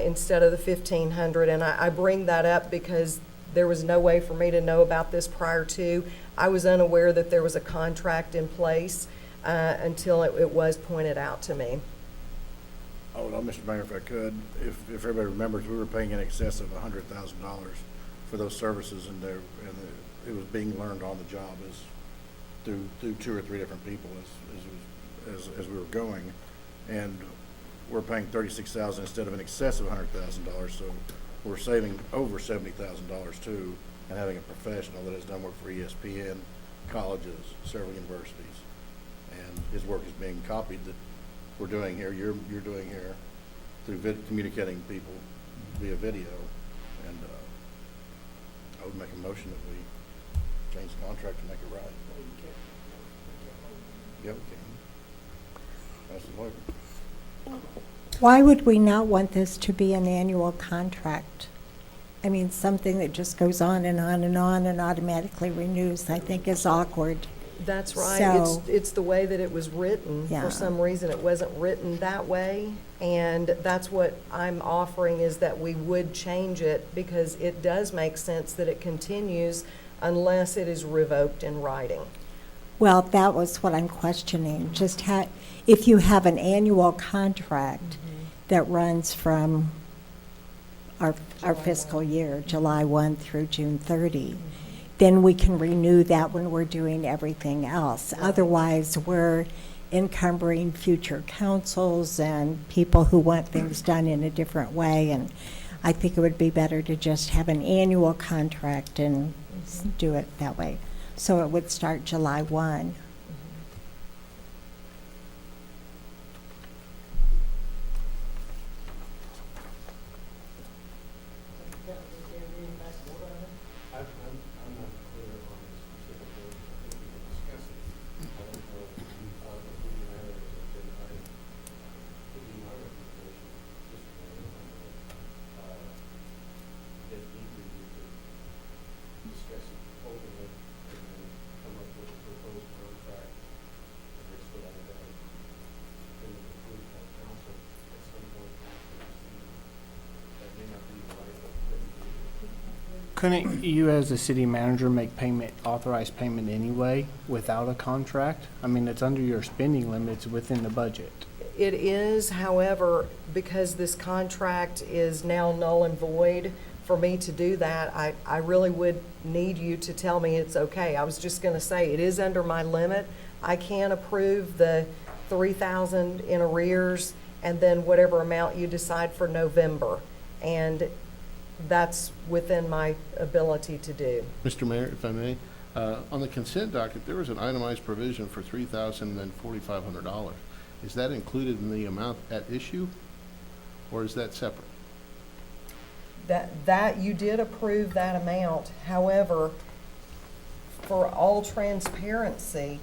D: instead of the $1,500. And I bring that up because there was no way for me to know about this prior to. I was unaware that there was a contract in place until it was pointed out to me.
C: Oh, no, Mr. Mayor, if I could, if everybody remembers, we were paying in excess of $100,000 for those services, and it was being learned on the job as through 2 or 3 different people as we were going, and we're paying $36,000 instead of an excess of $100,000, so we're saving over $70,000 too, and having a professional that has done work for ESPN, colleges, several universities, and his work is being copied that we're doing here, you're doing here, through communicating people via video, and I would make a motion that we change the contract to make it right. Yeah, we can. That's the lawyer.
E: Why would we not want this to be an annual contract? I mean, something that just goes on and on and on and automatically renews, I think is awkward.
D: That's right.
E: So-
D: It's the way that it was written.
E: Yeah.
D: For some reason, it wasn't written that way. And that's what I'm offering, is that we would change it, because it does make sense that it continues unless it is revoked in writing.
E: Well, that was what I'm questioning. Just if you have an annual contract that runs from our fiscal year, July 1 through June 30, then we can renew that when we're doing everything else. Otherwise, we're encumbering future councils and people who want things done in a different way. And I think it would be better to just have an annual contract and do it that way. So it would start July 1.
K: Couldn't you, as a city manager, make payment, authorized payment anyway, without a contract? I mean, it's under your spending limits within the budget.
D: It is, however, because this contract is now null and void, for me to do that, I really would need you to tell me it's okay. I was just gonna say, it is under my limit. I can approve the $3,000 in arrears, and then whatever amount you decide for November. And that's within my ability to do.
I: Mr. Mayor, if I may, on the consent docket, there was an itemized provision for $3,000 and then $4,500. Is that included in the amount at issue, or is that separate?
D: That you did approve that amount. However, for all transparency,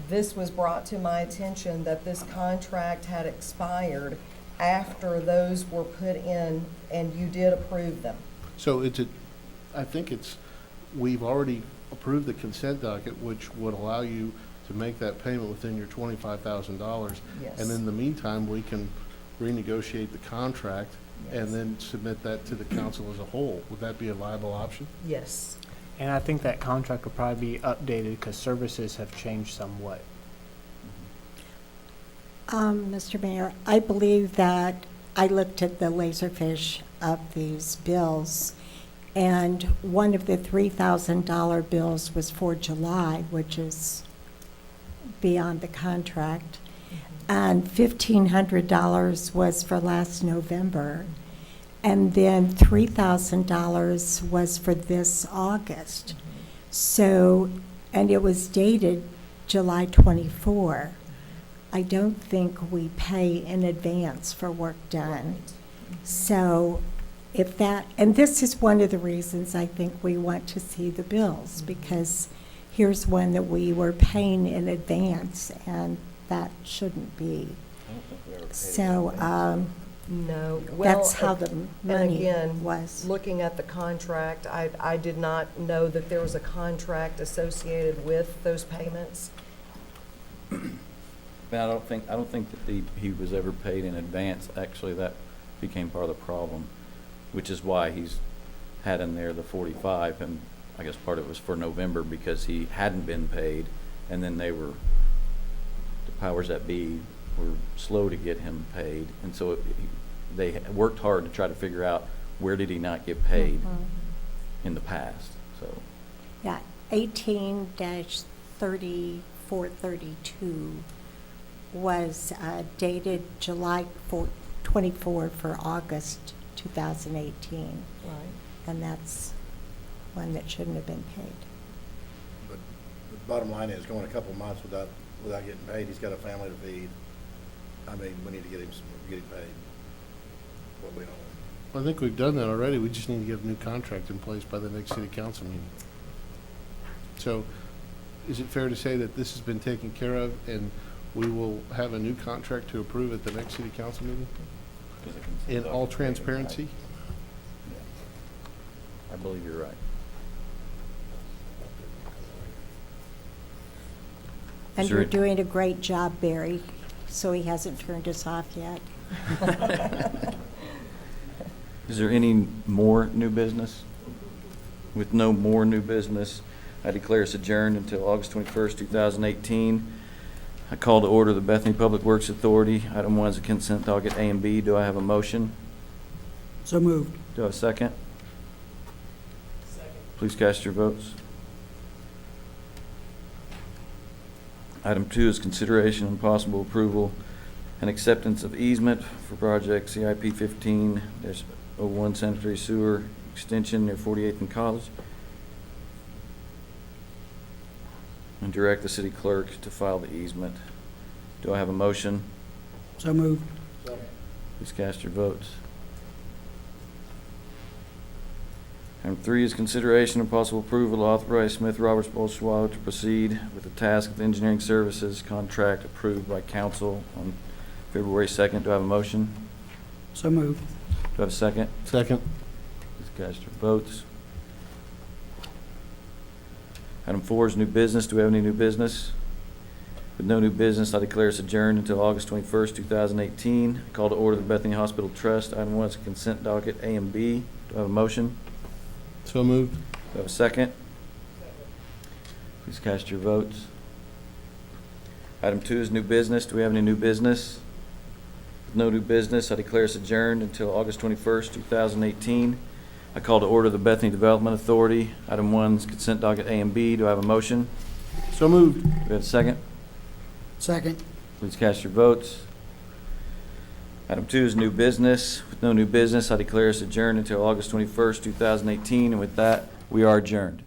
D: this was brought to my attention that this contract had expired after those were put in, and you did approve them.
I: So I think we've already approved the consent docket, which would allow you to make that payment within your $25,000.
D: Yes.
I: And in the meantime, we can renegotiate the contract and then submit that to the council as a whole. Would that be a viable option?
D: Yes.
K: And I think that contract will probably be updated because services have changed somewhat.
E: Mr. Mayor, I believe that I looked at the Laserfish of these bills, and one of the $3,000 bills was for July, which is beyond the contract, and $1,500 was for last November, and then $3,000 was for this August. So, and it was dated July 24. I don't think we pay in advance for work done. So if that, and this is one of the reasons I think we want to see the bills, because here's one that we were paying in advance, and that shouldn't be. So,
D: No. Well,
E: that's how the
D: and
E: money
D: again,
E: was.
D: looking at the contract, I did not know that there was a contract associated with those payments.
A: But I don't think that he was ever paid in advance. Actually, that became part of the problem, which is why he's had in there the 45, and I guess part of it was for November because he hadn't been paid, and then the powers that be were slow to get him paid, and so they worked hard to try to figure out where did he not get paid in the past, so.
E: Yeah, 18-3432 was dated July 24 for August 2018.
D: Right.
E: And that's one that shouldn't have been paid.
C: But the bottom line is, going a couple months without getting paid, he's got a family to feed. I mean, we need to get him paid what we owe him.
I: I think we've done that already. We just need to get a new contract in place by the next city council meeting. So is it fair to say that this has been taken care of and we will have a new contract to approve at the next city council meeting? In all transparency?
A: I believe you're right.
E: And
A: Sure.
E: you're doing a great job, Barry, so he hasn't turned us off yet.
A: Is there any more new business? With no more new business, I declare us adjourned until August 21st, 2018. I call to order the Bethany Public Works Authority. Item 1 is a consent docket A and B. Do I have a motion?
H: So moved.
A: Do I have a second? Please cast your votes. Item 2 is consideration and possible approval and acceptance of easement for project CIP 15-01 sanitary sewer extension near 48th and College. And direct the city clerk to file the easement. Do I have a motion?
H: So moved.
A: Please cast your votes. Item 3 is consideration and possible approval to authorize Smith Roberts Bolshoi to proceed with the task of engineering services contract approved by council on February 2nd. Do I have a motion?
H: So moved.
A: Do I have a second?
I: Second.
A: Please cast your votes. Item 4 is new business. Do we have any new business? With no new business, I declare us adjourned until August 21st, 2018. I call to order the Bethany Hospital Trust. Item 1 is consent docket A and B. Do I have a motion?
I: So moved.
A: Do I have a second? Please cast your votes. Item 2 is new business. Do we have any new business? With no new business, I declare us adjourned until August 21st, 2018. I call to order the Bethany Development Authority. Item 1 is consent docket A and B. Do I have a motion?
I: So moved.
A: Do we have a second?
H: Second.
A: Please cast your votes. Item 2 is new business. With no new business, I declare us adjourned until August 21st, 2018. And with that, we are adjourned.